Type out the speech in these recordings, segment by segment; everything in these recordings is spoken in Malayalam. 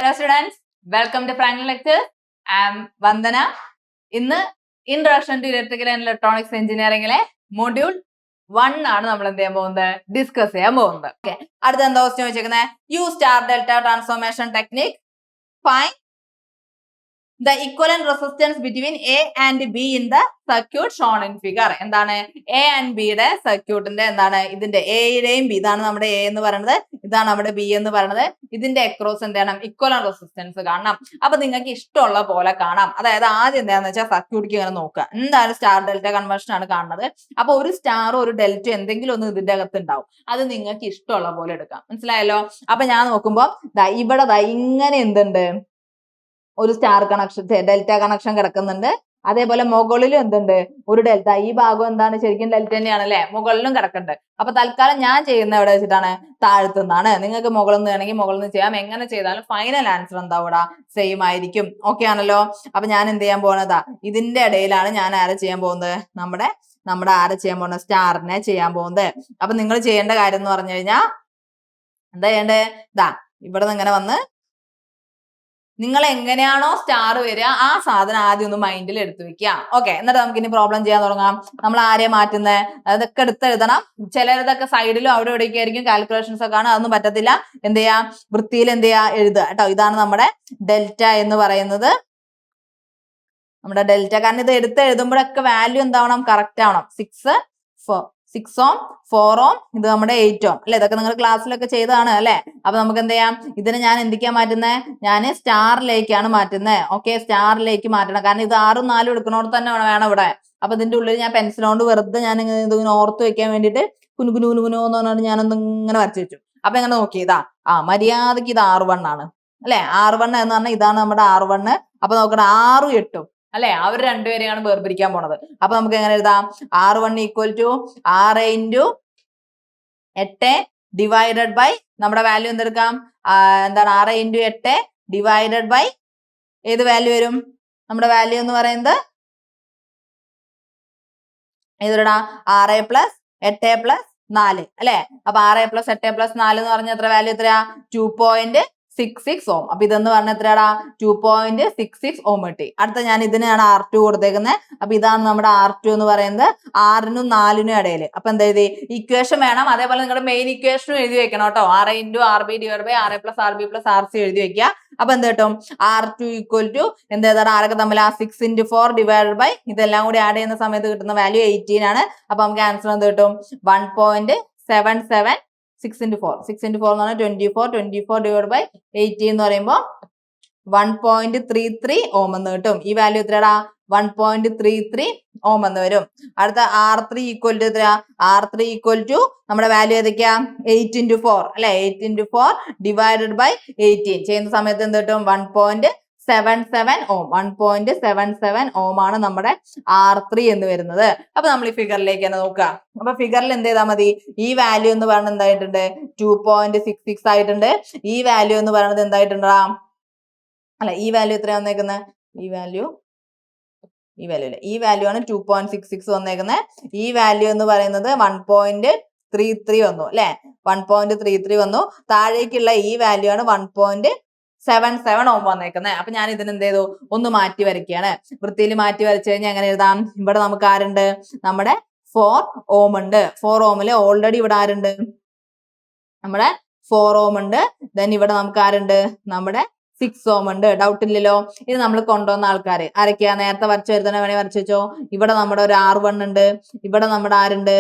Hello students, welcome to Franklin Lectures. I am Vandana. ഇന്ന് introduction to electrical and electronics എഞ്ചിനീയറിംഗിലെ മൊഡ്യൂൾ 1 ആണ് നമ്മൾ എന്ത് ചെയ്യാൻ പോകുന്നത്, ഡിസ്കസ് ചെയ്യാൻ പോകുന്നത്. ഓക്കെ, അടുത്ത എന്താ ക്വസ്റ്റ്യൻ വെച്ചേക്കുന്നത്? You star delta transformation technique, find the equivalent resistance between A and B in the circuit shown in figure. എന്താണ് A and B യുടെ സർക്യൂട്ടിന്റെ എന്താണ് ഇതിന്റെ എയുടെയും ബി, ഇതാണ് നമ്മുടെ എ എന്ന് പറയുന്നത്, ഇതാണ് നമ്മുടെ ബി എന്ന് പറയുന്നത്. ഇതിന്റെ അക്രോസ് എന്ത് ചെയ്യണം? ഇക്വലന്റ് റെസിസ്റ്റൻസ് കാണണം. അപ്പൊ നിങ്ങൾക്ക് ഇഷ്ടമുള്ള പോലെ കാണാം. അതായത് ആദ്യം എന്താണെന്ന് വെച്ചാൽ സർക്യൂട്ടിക്ക് ഇങ്ങനെ നോക്കുക. എന്തായാലും സ്റ്റാർ ഡെൽറ്റ കൺവെർഷൻ ആണ് കാണുന്നത്. അപ്പൊ ഒരു സ്റ്റാറോ ഒരു ഡെൽറ്റ എന്തെങ്കിലും ഒന്ന് ഇതിന്റെ അകത്ത് ഉണ്ടാവും. അത് നിങ്ങൾക്ക് ഇഷ്ടമുള്ള പോലെ എടുക്കാം. മനസ്സിലായല്ലോ? അപ്പൊ ഞാൻ നോക്കുമ്പോ ഇവിടെ ഇങ്ങനെ എന്തുണ്ട്, ഒരു സ്റ്റാർ കണക്ഷൻ ഡെൽറ്റ കണക്ഷൻ കിടക്കുന്നുണ്ട്. അതേപോലെ മുകളിലും എന്തുണ്ട്, ഒരു ഡെൽറ്റ. ഈ ഭാഗം എന്താണ്, ശരിക്കും ഡെൽറ്റ തന്നെയാണ് അല്ലെ, മുകളിലും കിടക്കുന്നുണ്ട്. അപ്പൊ തൽക്കാലം ഞാൻ ചെയ്യുന്ന എവിടെ വെച്ചിട്ടാണ്? താഴ്ത്തുനിന്നാണ്. നിങ്ങൾക്ക് മുകളിൽ നിന്ന് വേണമെങ്കിൽ മുകളിൽ നിന്ന് ചെയ്യാം. എങ്ങനെ ചെയ്താലും ഫൈനൽ ആൻസർ എന്താ ഇവിടെ സെയിം ആയിരിക്കും. ഓക്കെ ആണല്ലോ? അപ്പൊ ഞാൻ എന്ത് ചെയ്യാൻ പോകുന്നതാ, ഇതിന്റെ ഇടയിലാണ് ഞാൻ ആരെ ചെയ്യാൻ പോകുന്നത്, നമ്മുടെ ആരെ ചെയ്യാൻ പോകുന്നത്, സ്റ്റാറിനെ ചെയ്യാൻ പോകുന്നത്. അപ്പൊ നിങ്ങൾ ചെയ്യേണ്ട കാര്യം എന്ന് പറഞ്ഞു കഴിഞ്ഞാൽ എന്താ ചെയ്യേണ്ടത്? ഇവിടെ നിന്ന് ഇങ്ങനെ വന്ന് നിങ്ങൾ എങ്ങനെയാണോ സ്റ്റാർ വരിക ആ സാധനം ആദ്യം ഒന്ന് മൈൻഡിൽ എടുത്തു വെക്കുക. ഓക്കെ, എന്നിട്ട് നമുക്ക് ഇനി പ്രോബ്ലം ചെയ്യാൻ തുടങ്ങാം. നമ്മൾ ആരെയാ മാറ്റുന്നത്, അതൊക്കെ എടുത്തെഴുതണം. ചിലരതൊക്കെ സൈഡിലും അവിടെ ഇവിടെയൊക്കെ ആയിരിക്കും കാൽക്കുലേഷൻസ് ഒക്കെ ആണ്, അതൊന്നും പറ്റത്തില്ല. എന്ത് ചെയ്യാ, വൃത്തിയിൽ എന്ത് ചെയ്യാ, എഴുതുക കേട്ടോ. ഇതാണ് നമ്മുടെ ഡെൽറ്റ എന്ന് പറയുന്നത്, നമ്മുടെ ഡെൽറ്റ. കാരണം ഇത് എഴുതുമ്പോഴൊക്കെ വാല്യൂ എന്താവണം, കറക്റ്റ് ആവണം. 6 ഓം 4 ഓം, ഇത് നമ്മുടെ 8 ഓം അല്ലെ. ഇതൊക്കെ നിങ്ങൾ ക്ലാസ്സിലൊക്കെ ചെയ്തതാണ് അല്ലെ. അപ്പൊ നമുക്ക് എന്ത് ചെയ്യാം, ഇതിനെ ഞാൻ എന്തൊക്കെയാ മാറ്റുന്നത്, ഞാൻ സ്റ്റാറിലേക്കാണ് മാറ്റുന്നത്. ഓക്കെ, സ്റ്റാറിലേക്ക് മാറ്റണം. കാരണം ഇത് 6ഉം 4ഉം എടുക്കണോട് തന്നെ വേണം ഇവിടെ. അപ്പൊ ഇതിന്റെ ഉള്ളിൽ ഞാൻ പെൻസിൽ കൊണ്ട് വെറുതെ ഞാൻ ഇങ്ങനെ ഓർത്ത് വെക്കാൻ വേണ്ടിയിട്ട് കുനുകുനോ എന്ന് പറഞ്ഞാൽ ഞാനൊന്ന് ഇങ്ങനെ വരച്ചു വെച്ചു. അപ്പൊ എങ്ങനെ നോക്കിയതാ, മര്യാദക്ക് ഇത് R1 ആണ് അല്ലെ. R1 എന്ന് പറഞ്ഞാൽ ഇതാണ് നമ്മുടെ R1. അപ്പൊ നോക്കണം, 6ഉം 8ഉം അല്ലെ, അവർ രണ്ടുപേരെയാണ് വേർപിരിക്കാൻ പോണത്. അപ്പൊ നമുക്ക് എങ്ങനെ എഴുതാം, R1 equal to 6 into 8 divided by നമ്മുടെ വാല്യൂ എന്തെടുക്കാം, എന്താണ് 6 ഇൻറ്റു 8 ഡിവൈഡഡ് ബൈ ഏത് വാല്യൂ വരും, നമ്മുടെ വാല്യൂ എന്ന് പറയുന്നത് ഏതിടാ, 6 പ്ലസ് 8 പ്ലസ് 4 അല്ലെ. അപ്പൊ 6 പ്ലസ് 8 പ്ലസ് 4 എന്ന് പറഞ്ഞ എത്ര വാല്യൂ, എത്രയാ, 2.66 ഓം. അപ്പൊ ഇതെന്ന് പറഞ്ഞ എത്രയാടാ, 2.66 ഓം കിട്ടി. അടുത്ത ഞാൻ ഇതിനാണ് R2 കൊടുത്തേക്കുന്നത്. അപ്പൊ ഇതാണ് നമ്മുടെ R2 എന്ന് പറയുന്നത്, 6നും 4നും ഇടയിൽ. അപ്പൊ എന്താ എഴുതി, ഇക്വേഷൻ വേണം. അതേപോലെ നിങ്ങളുടെ മെയിൻ ഇക്വേഷനും എഴുതി വെക്കണം കേട്ടോ. 6 into RB divide by 6 plus RB plus RC എഴുതി വെക്കുക. അപ്പൊ എന്ത് കിട്ടും, R2 ഈക്വൽ ടു എന്താ, ആരൊക്കെ തമ്മിൽ 6 ഇൻറ്റു 4 ഡിവൈഡ് ബൈ ഇതെല്ലാം കൂടി ആഡ് ചെയ്യുന്ന സമയത്ത് കിട്ടുന്ന വാല്യൂ 18 ആണ്. അപ്പൊ നമുക്ക് ആൻസർ എന്ത് കിട്ടും, 1.77. 6 ഇൻറ്റു 4 എന്ന് പറഞ്ഞാൽ 24 ഡിവൈഡ് ബൈ 18 എന്ന് പറയുമ്പോൾ 1.33 ഓം എന്ന് കിട്ടും. ഈ വാല്യൂ എത്രയാടാ, 1.33 ഓം എന്ന് വരും. അടുത്ത R3 ഈക്വൽ ടു എത്രയാ, R3 ഈക്വൽ ടു നമ്മുടെ വാല്യൂ ഏതൊക്കെയാ, 8 ഇൻറ്റു 4 അല്ലെ. 8 ഇൻറ്റു 4 ഡിവൈഡഡ് ബൈ 18 ചെയ്യുന്ന സമയത്ത് എന്ത് കിട്ടും, 1.77 ഓം. 1.77 ഓം ആണ് നമ്മുടെ R3 എന്ന് വരുന്നത്. അപ്പൊ നമ്മൾ ഈ ഫിഗറിലേക്ക് തന്നെ നോക്കുക. അപ്പൊ ഫിഗറിൽ എന്ത് ചെയ്താൽ മതി, ഈ വാല്യൂ എന്ന് പറയുന്നത് എന്തായിട്ടുണ്ട്, 2.66 ആയിട്ടുണ്ട്. ഈ വാല്യൂ എന്ന് പറയുന്നത് എന്തായിട്ടുണ്ടാ, അല്ല ഈ വാല്യൂ എത്രയാ വന്നേക്കുന്നത്, ഈ വാല്യൂ ഇല്ല, ഈ വാല്യൂ ആണ് 2.66 വന്നേക്കുന്നത്. ഈ വാല്യൂ എന്ന് പറയുന്നത് 1.33 വന്നു അല്ലെ. 1.33 വന്നു. താഴേക്കുള്ള ഈ വാല്യൂ ആണ് 1.77 ഓം വന്നേക്കുന്നത്. അപ്പൊ ഞാൻ ഇതിന് എന്ത് ചെയ്തു, ഒന്ന് മാറ്റി വരയ്ക്കുകയാണ്. വൃത്തിയിൽ മാറ്റി വരച്ചു കഴിഞ്ഞാൽ എങ്ങനെ എഴുതാം, ഇവിടെ നമുക്ക് ആരുണ്ട്, നമ്മുടെ 4 ഓം ഉണ്ട്. 4 ഓമില് ഓൾറെഡി ഇവിടെ ആരുണ്ട്, നമ്മുടെ 4 ഓം ഉണ്ട്. ദെൻ ഇവിടെ നമുക്ക് ആരുണ്ട്, നമ്മുടെ 6 ഓം ഉണ്ട്. ഡൗട്ട് ഇല്ലല്ലോ. ഇത് നമ്മൾ കൊണ്ടുവന്ന ആൾക്കാര് ആരൊക്കെയാ, നേരത്തെ വരച്ചു വരുന്ന വേണേ വരച്ചു വെച്ചോ. ഇവിടെ നമ്മുടെ ഒരു R1 ഉണ്ട്, ഇവിടെ നമ്മുടെ ആരുണ്ട്,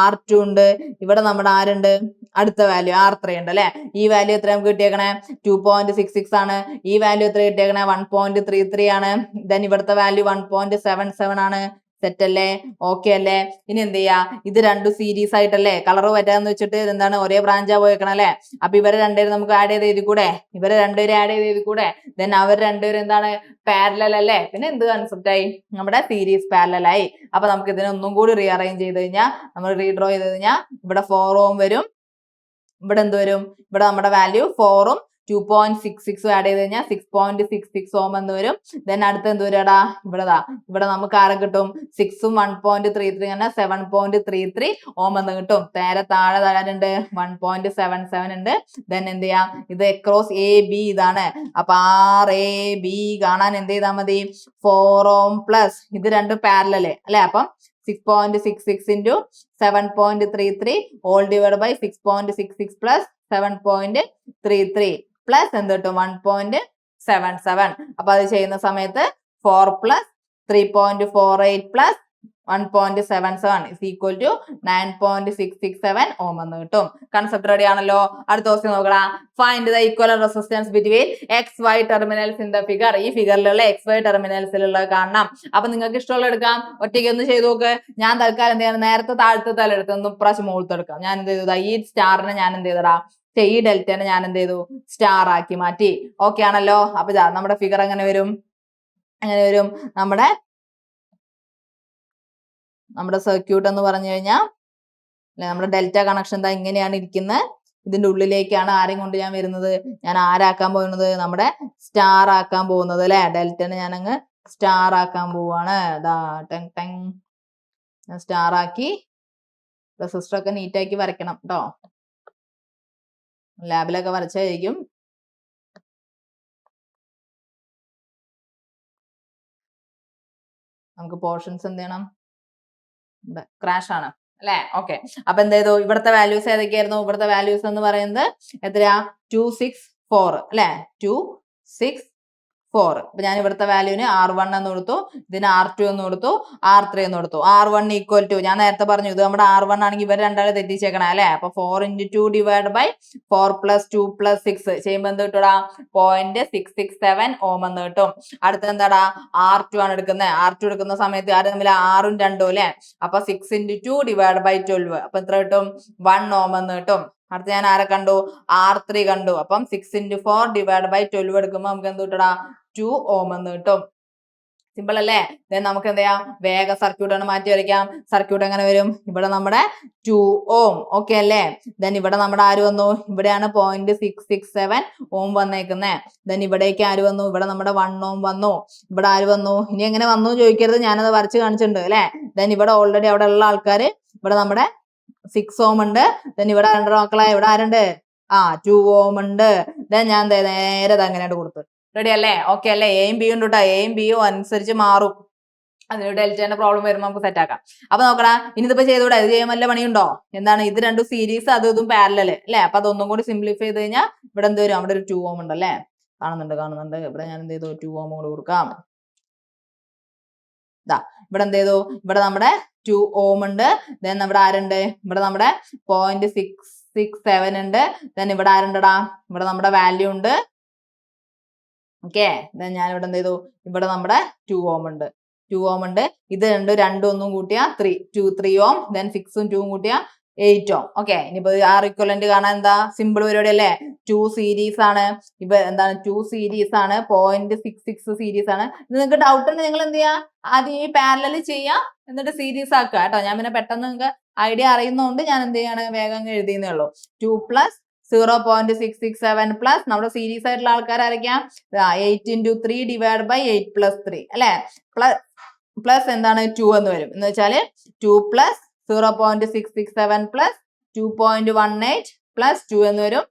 R2 ഉണ്ട്, ഇവിടെ നമ്മുടെ ആരുണ്ട്, അടുത്ത വാല്യൂ R3 ഉണ്ട് അല്ലെ. ഈ വാല്യൂ എത്ര നമുക്ക് കിട്ടിയേക്കണേ, 2.66 ആണ്. ഈ വാല്യൂ എത്ര കിട്ടിയേക്കണേ, 1.33 ആണ്. ദെൻ ഇവിടുത്തെ വാല്യൂ 1.77 ആണ്. സെറ്റ് അല്ലേ, ഓക്കെ അല്ലേ. ഇനി എന്ത് ചെയ്യാ, ഇത് രണ്ടും സീരീസ് ആയിട്ടല്ലേ, കളർ പറ്റാന്ന് വെച്ചിട്ട് എന്താണ് ഒരേ ബ്രാഞ്ചാ പോയേക്കണം അല്ലെ. അപ്പൊ ഇവരെ രണ്ടുപേരും നമുക്ക് ആഡ് ചെയ്ത് എഴുതി കൂടെ, ഇവരെ രണ്ടുപേരും ആഡ് ചെയ്ത് എഴുതി കൂടെ. ദെൻ അവർ രണ്ടുപേരും എന്താണ്, പാരലൽ അല്ലേ. പിന്നെ എന്ത് കൺസെപ്റ്റ് ആയി, നമ്മുടെ സീരീസ് പാരലൽ ആയി. അപ്പൊ നമുക്ക് ഇതിനെ ഒന്നും കൂടി റീഅറേഞ്ച് ചെയ്ത് കഴിഞ്ഞാൽ, നമ്മൾ റീഡ്രോ ചെയ്ത് കഴിഞ്ഞാൽ ഇവിടെ 4 ഓം വരും, ഇവിടെ എന്ത് വരും, ഇവിടെ നമ്മുടെ വാല്യൂ 4ഉം 2.66 ആഡ് ചെയ്ത് കഴിഞ്ഞാൽ 6.66 ഓം എന്ന് വരും. ദെൻ അടുത്ത് എന്ത് വരും ഇവിടെ നമുക്ക് ആരെ കിട്ടും 6ഉം 1.33 അങ്ങനെ 7.33 ഓം എന്ന് കിട്ടും. നേരെ താഴെ തരാനുണ്ട് 1.77 ഉണ്ട്. ദെൻ എന്ത് ചെയ്യാം ഇത് അക്രോസ് എ ബി ഇതാണ്. അപ്പൊ RAB കാണാൻ എന്ത് ചെയ്താൽ മതി 4 ഓം പ്ലസ് ഇത് രണ്ടും പാരലല് അല്ലെ. അപ്പം 6.66 into 7.33 all divided by 6.66 plus 7.33 plus എന്ത് കിട്ടും 1.77. അപ്പൊ അത് ചെയ്യുന്ന സമയത്ത് 4 plus 3.48 plus 1.77 is equal to 9.667 ohm എന്ന് കിട്ടും. കൺസെപ്റ്റ് റെഡി ആണല്ലോ. അടുത്ത ദിവസം നോക്കടാ. Find the equivalent resistance between XY terminals in the figure. ഈ ഫിഗറിലുള്ള XY ടെർമിനൽസിലുള്ള കാണണം. അപ്പൊ നിങ്ങൾക്ക് ഇഷ്ടമുള്ള എടുക്കാം. ഒറ്റയ്ക്ക് ഒന്ന് ചെയ്ത് നോക്ക്. ഞാൻ തൽക്കാലം എന്ത് ചെയ്യണം നേരത്തെ താഴത്തെ തല എടുത്ത് ഒന്ന് പ്രാവശ്യം മുകളിൽ എടുക്കാം. ഞാൻ എന്ത് ചെയ്തു ഈ സ്റ്റാറിനെ ഞാൻ എന്ത് ചെയ്തടാ ഈ ഡെൽറ്റനെ ഞാൻ എന്ത് ചെയ്തു സ്റ്റാർ ആക്കി മാറ്റി. ഓക്കെ ആണല്ലോ. അപ്പൊ നമ്മുടെ ഫിഗർ എങ്ങനെ വരും നമ്മുടെ സർക്യൂട്ട് എന്ന് പറഞ്ഞു കഴിഞ്ഞാൽ നമ്മുടെ ഡെൽറ്റ കണക്ഷൻ എന്താ ഇങ്ങനെയാണ് ഇരിക്കുന്നത്. ഇതിന്റെ ഉള്ളിലേക്കാണ് ആരെയും കൊണ്ട് ഞാൻ വരുന്നത് ഞാൻ ആരാക്കാൻ പോകുന്നത് നമ്മുടെ സ്റ്റാർ ആക്കാൻ പോകുന്നത് അല്ലെ. ഡെൽറ്റനെ ഞാൻ അങ്ങ് സ്റ്റാർ ആക്കാൻ പോവാണ്. സ്റ്റാർ ആക്കി റെസിസ്റ്റർ ഒക്കെ നീറ്റാക്കി വരയ്ക്കണം കേട്ടോ. ലാബിലൊക്കെ വരച്ചായിരിക്കും. നമുക്ക് പോർഷൻസ് എന്ത് ചെയ്യണം ക്രാഷ് ആണ് അല്ലെ. ഓക്കെ. അപ്പൊ എന്ത് ചെയ്തു ഇവിടുത്തെ വാല്യൂസ് ഏതൊക്കെയായിരുന്നു? ഇവിടുത്തെ വാല്യൂസ് എന്ന് പറയുന്നത് എത്രയാ 264 അല്ലെ. 264. അപ്പൊ ഞാൻ ഇവിടുത്തെ വാല്യൂന് R1 എന്ന് കൊടുത്തു, ഇതിന് R2 എന്ന് കൊടുത്തു, R3 എന്ന് കൊടുത്തു. R1 ഈക്വൽ ടു ഞാൻ നേരത്തെ പറഞ്ഞു ഇത് നമ്മുടെ R1 ആണെങ്കിൽ ഇവർ രണ്ടാളെ തെറ്റിച്ചേക്കണം അല്ലെ. അപ്പൊ 4 into 2 divided by 4 plus 2 plus 6 ചെയ്യുമ്പോ എന്ത് കിട്ടൂടാ 0.667 ഓം എന്ന് കിട്ടും. അടുത്ത എന്താടാ R2 ആണ് എടുക്കുന്നത്. R2 എടുക്കുന്ന സമയത്ത് ആര് തമ്മിൽ 6ഉം 2ഉം അല്ലെ. അപ്പൊ 6 into 2 divided by 12 അപ്പൊ എത്ര കിട്ടും 1 ഓം എന്ന് കിട്ടും. അടുത്ത ഞാൻ ആരെ കണ്ടു R3 കണ്ടു. അപ്പം 6 into 4 divided by 12 എടുക്കുമ്പോ നമുക്ക് എന്ത് കിട്ടടാ 2 ഓം എന്ന് കിട്ടും. സിമ്പിൾ അല്ലേ. ദെൻ നമുക്ക് എന്ത് ചെയ്യാം വേഗം സർക്യൂട്ട് ആണ് മാറ്റി വരയ്ക്കാം. സർക്യൂട്ട് എങ്ങനെ വരും ഇവിടെ നമ്മുടെ 2 ഓം ഓക്കെ അല്ലേ. ദെൻ ഇവിടെ നമ്മുടെ ആര് വന്നു ഇവിടെയാണ് 0.667 ഓം വന്നേക്കുന്നേ. ദെൻ ഇവിടേക്ക് ആര് വന്നു ഇവിടെ നമ്മുടെ 1 ഓം വന്നു. ഇവിടെ ആര് വന്നു ഇനി എങ്ങനെ വന്നു ചോദിക്കരുത് ഞാനത് വരച്ച് കാണിച്ചിട്ടുണ്ട് അല്ലെ. ദെൻ ഇവിടെ ഓൾറെഡി അവിടെ ഉള്ള ആൾക്കാര് ഇവിടെ നമ്മുടെ 6 ഓം ഉണ്ട്. ദെൻ ഇവിടെ രണ്ട് മക്കളെ ഇവിടെ ആരുണ്ട് 2 ഓം ഉണ്ട്. ദെൻ ഞാൻ നേരെ അങ്ങനെയായിട്ട് കൊടുത്തു. റെഡി അല്ലേ. ഓക്കെ അല്ലേ. എയും ബിയും ഉണ്ട് കേട്ടോ. എയും ബിയും അനുസരിച്ച് മാറും. അതിന് ഡെൽറ്റേന്റെ പ്രോബ്ലം വരുമ്പോൾ നമുക്ക് സെറ്റ് ആക്കാം. അപ്പൊ നോക്കടാ ഇനിയിപ്പോ ചെയ്തുകൂടാ ഇത് ചെയ്യാൻ വല്ല പണിയുണ്ടോ എന്താണ് ഇത് രണ്ടും സീരീസ് അതും ഇതും പാരലല് അല്ലെ. അപ്പൊ അതൊന്നും കൂടി സിംപ്ലിഫൈ ചെയ്ത് കഴിഞ്ഞാൽ ഇവിടെ എന്ത് വരും അവിടെ ഒരു 2 ഓം ഉണ്ട് അല്ലെ. കാണുന്നുണ്ട്. ഇവിടെ ഞാൻ എന്ത് ചെയ്തു 2 ഓം കൂടി കൊടുക്കാം. ഇവിടെ എന്ത് ചെയ്തു ഇവിടെ നമ്മുടെ 2 ഓം ഉണ്ട്. ദെൻ നമ്മുടെ ആരുണ്ട് ഇവിടെ നമ്മുടെ 0.667 ഉണ്ട്. ദെൻ ഇവിടെ ആരുണ്ടടാ ഇവിടെ നമ്മുടെ വാല്യൂ ഉണ്ട്. ഓക്കെ. ദെൻ ഞാൻ ഇവിടെ എന്ത് ചെയ്തു ഇവിടെ നമ്മുടെ 2 ഓം ഉണ്ട്. 2 ഓം ഉണ്ട്. ഇത് രണ്ടും ഒന്നും കൂട്ടിയാ 3 ഓം. ദെൻ 6ഉം 2ഉം കൂട്ടിയാ 8 ഓം. ഓക്കെ. ഇനിയിപ്പോ R ഇക്വലന്റ് കാണാൻ എന്താ സിമ്പിൾ പരിപാടി അല്ലേ. 2 സീരീസ് ആണ്. ഇപ്പൊ എന്താണ് 2 സീരീസ് ആണ് 0.66 സീരീസ് ആണ്. നിങ്ങൾക്ക് ഡൗട്ട് ഉണ്ട് നിങ്ങൾ എന്ത് ചെയ്യാ ആദ്യം ഈ പാരലല് ചെയ്യാം എന്നിട്ട് സീരീസ് ആക്കുക കേട്ടോ. ഞാൻ പിന്നെ പെട്ടെന്ന് നിങ്ങൾക്ക് ഐഡിയ അറിയുന്നതുകൊണ്ട് ഞാൻ എന്ത് ചെയ്യാണ് വേഗം എഴുതിയെന്നേ ഉള്ളൂ. 2 plus 0.667 പ്ലസ് നമ്മുടെ സീരീസ് ആയിട്ടുള്ള ആൾക്കാർ ആയിരിക്കാം 8 into 3 divided by 8 plus 3 അല്ലെ. പ്ലസ് എന്താണ് 2 എന്ന് വരും എന്ന് വെച്ചാല് 2 plus 0.667 plus 2.18 plus 2 എന്ന് വരും.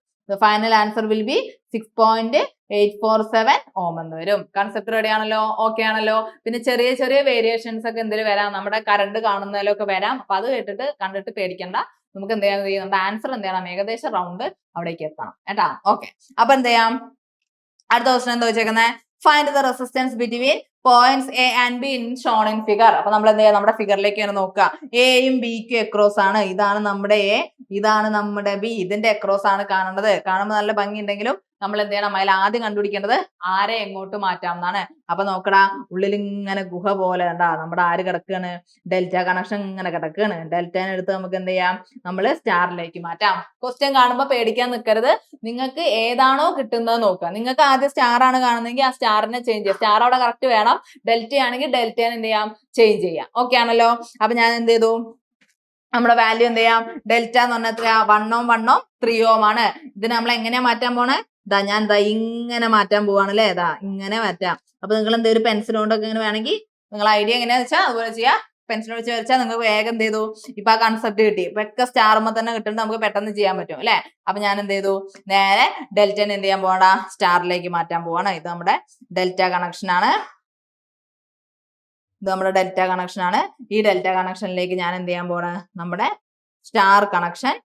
ഫൈനൽ ആൻസർ വിൽ ബി 6.847 ഓം എന്ന് വരും. കൺസെപ്റ്റ് റെഡി ആണല്ലോ. ഓക്കെ ആണല്ലോ. പിന്നെ ചെറിയ ചെറിയ വേരിയേഷൻസ് ഒക്കെ എന്തെങ്കിലും വരാം നമ്മുടെ കറണ്ട് കാണുന്നതിലൊക്കെ വരാം. അപ്പൊ അത് കണ്ടിട്ട് പേടിക്കണ്ട. നമുക്ക് എന്ത് ചെയ്യാൻ കഴിയും നമ്മുടെ ആൻസർ എന്ത് ചെയ്യണം ഏകദേശം റൗണ്ട് അവിടേക്ക് എത്തണം കേട്ടാ. ഓക്കെ. അപ്പൊ എന്ത് ചെയ്യാം അടുത്ത ക്വസ്റ്റൻ എന്താ വെച്ചേക്കുന്നത് find the resistance between points A and be in shown in figure. അപ്പൊ നമ്മൾ എന്ത് ചെയ്യാം നമ്മുടെ ഫിഗറിലേക്ക് തന്നെ നോക്കുക. എയും ബിക്കും അക്രോസ് ആണ്. ഇതാണ് നമ്മുടെ എ ഇതാണ് നമ്മുടെ ബി. ഇതിന്റെ അക്രോസ് ആണ് കാണേണ്ടത്. കാണുമ്പോൾ നല്ല ഭംഗി ഉണ്ടെങ്കിലും നമ്മൾ എന്ത് ചെയ്യണം അതിൽ ആദ്യം കണ്ടുപിടിക്കേണ്ടത് ആരെ എങ്ങോട്ട് മാറ്റാം എന്നാണ്. അപ്പൊ നോക്കടാ ഉള്ളിൽ ഇങ്ങനെ ഗുഹ പോലെ ഉണ്ടാ നമ്മുടെ ആര് കിടക്കുകയാണ് ഡെൽറ്റ കണക്ഷൻ ഇങ്ങനെ കിടക്കുകയാണ്. ഡെൽറ്റനെ എടുത്ത് നമുക്ക് എന്ത് ചെയ്യാം നമ്മൾ സ്റ്റാറിലേക്ക് മാറ്റാം. ക്വസ്റ്റ്യൻ കാണുമ്പോൾ പേടിക്കാൻ നിൽക്കരുത്. നിങ്ങൾക്ക് ഏതാണോ കിട്ടുന്നത് നോക്കുക. നിങ്ങൾക്ക് ആദ്യം സ്റ്റാർ ആണ് കാണുന്നതെങ്കിൽ ആ സ്റ്റാറിനെ ചേഞ്ച് ചെയ്യാം. സ്റ്റാർ അവിടെ കറക്റ്റ് വേണം. ഡെൽറ്റ ആണെങ്കിൽ ഡെൽറ്റനെ എന്ത് ചെയ്യാം ചേഞ്ച് ചെയ്യാം. ഓക്കെ ആണല്ലോ. അപ്പൊ ഞാൻ എന്ത് ചെയ്തു നമ്മുടെ വാല്യൂ എന്ത് ചെയ്യാം ഡെൽറ്റ എന്ന് പറഞ്ഞാൽ എത്രയാ 1 ഓം 1 ഓം 3 ഓം ആണ്. ഇതിന് നമ്മൾ എങ്ങനെയാ മാറ്റാൻ പോണേ ഞാൻ ഇങ്ങനെ മാറ്റാൻ പോവാണ് അല്ലേ. ഇങ്ങനെ മാറ്റാം. അപ്പൊ നിങ്ങൾ എന്തെങ്കിലും പെൻസിൽ കൊണ്ടൊക്കെ ഇങ്ങനെ വേണമെങ്കിൽ നിങ്ങൾ ഐഡിയ എങ്ങനെയാന്ന് വെച്ചാൽ അതുപോലെ ചെയ്യാം. പെൻസിൽ വെച്ച് വരച്ചാൽ നിങ്ങൾക്ക് വേഗം എന്ത് ചെയ്തു, ഇപ്പൊ ആ കൺസെപ്റ്റ് കിട്ടി. ഇപ്പൊ ഒക്കെ സ്റ്റാർമ തന്നെ കിട്ടുന്നത് നമുക്ക് പെട്ടെന്ന് ചെയ്യാൻ പറ്റും അല്ലെ. അപ്പൊ ഞാൻ എന്ത് ചെയ്തു, നേരെ ഡെൽറ്റനെ എന്ത് ചെയ്യാൻ പോവാണ്, സ്റ്റാറിലേക്ക് മാറ്റാൻ പോവാണ്. ഇത് നമ്മുടെ ഡെൽറ്റ കണക്ഷൻ ആണ്. ഇത് നമ്മുടെ ഡെൽറ്റ കണക്ഷൻ ആണ്. ഈ ഡെൽറ്റ കണക്ഷനിലേക്ക് ഞാൻ എന്ത് ചെയ്യാൻ പോവാണ്, നമ്മുടെ സ്റ്റാർ കണക്ഷൻ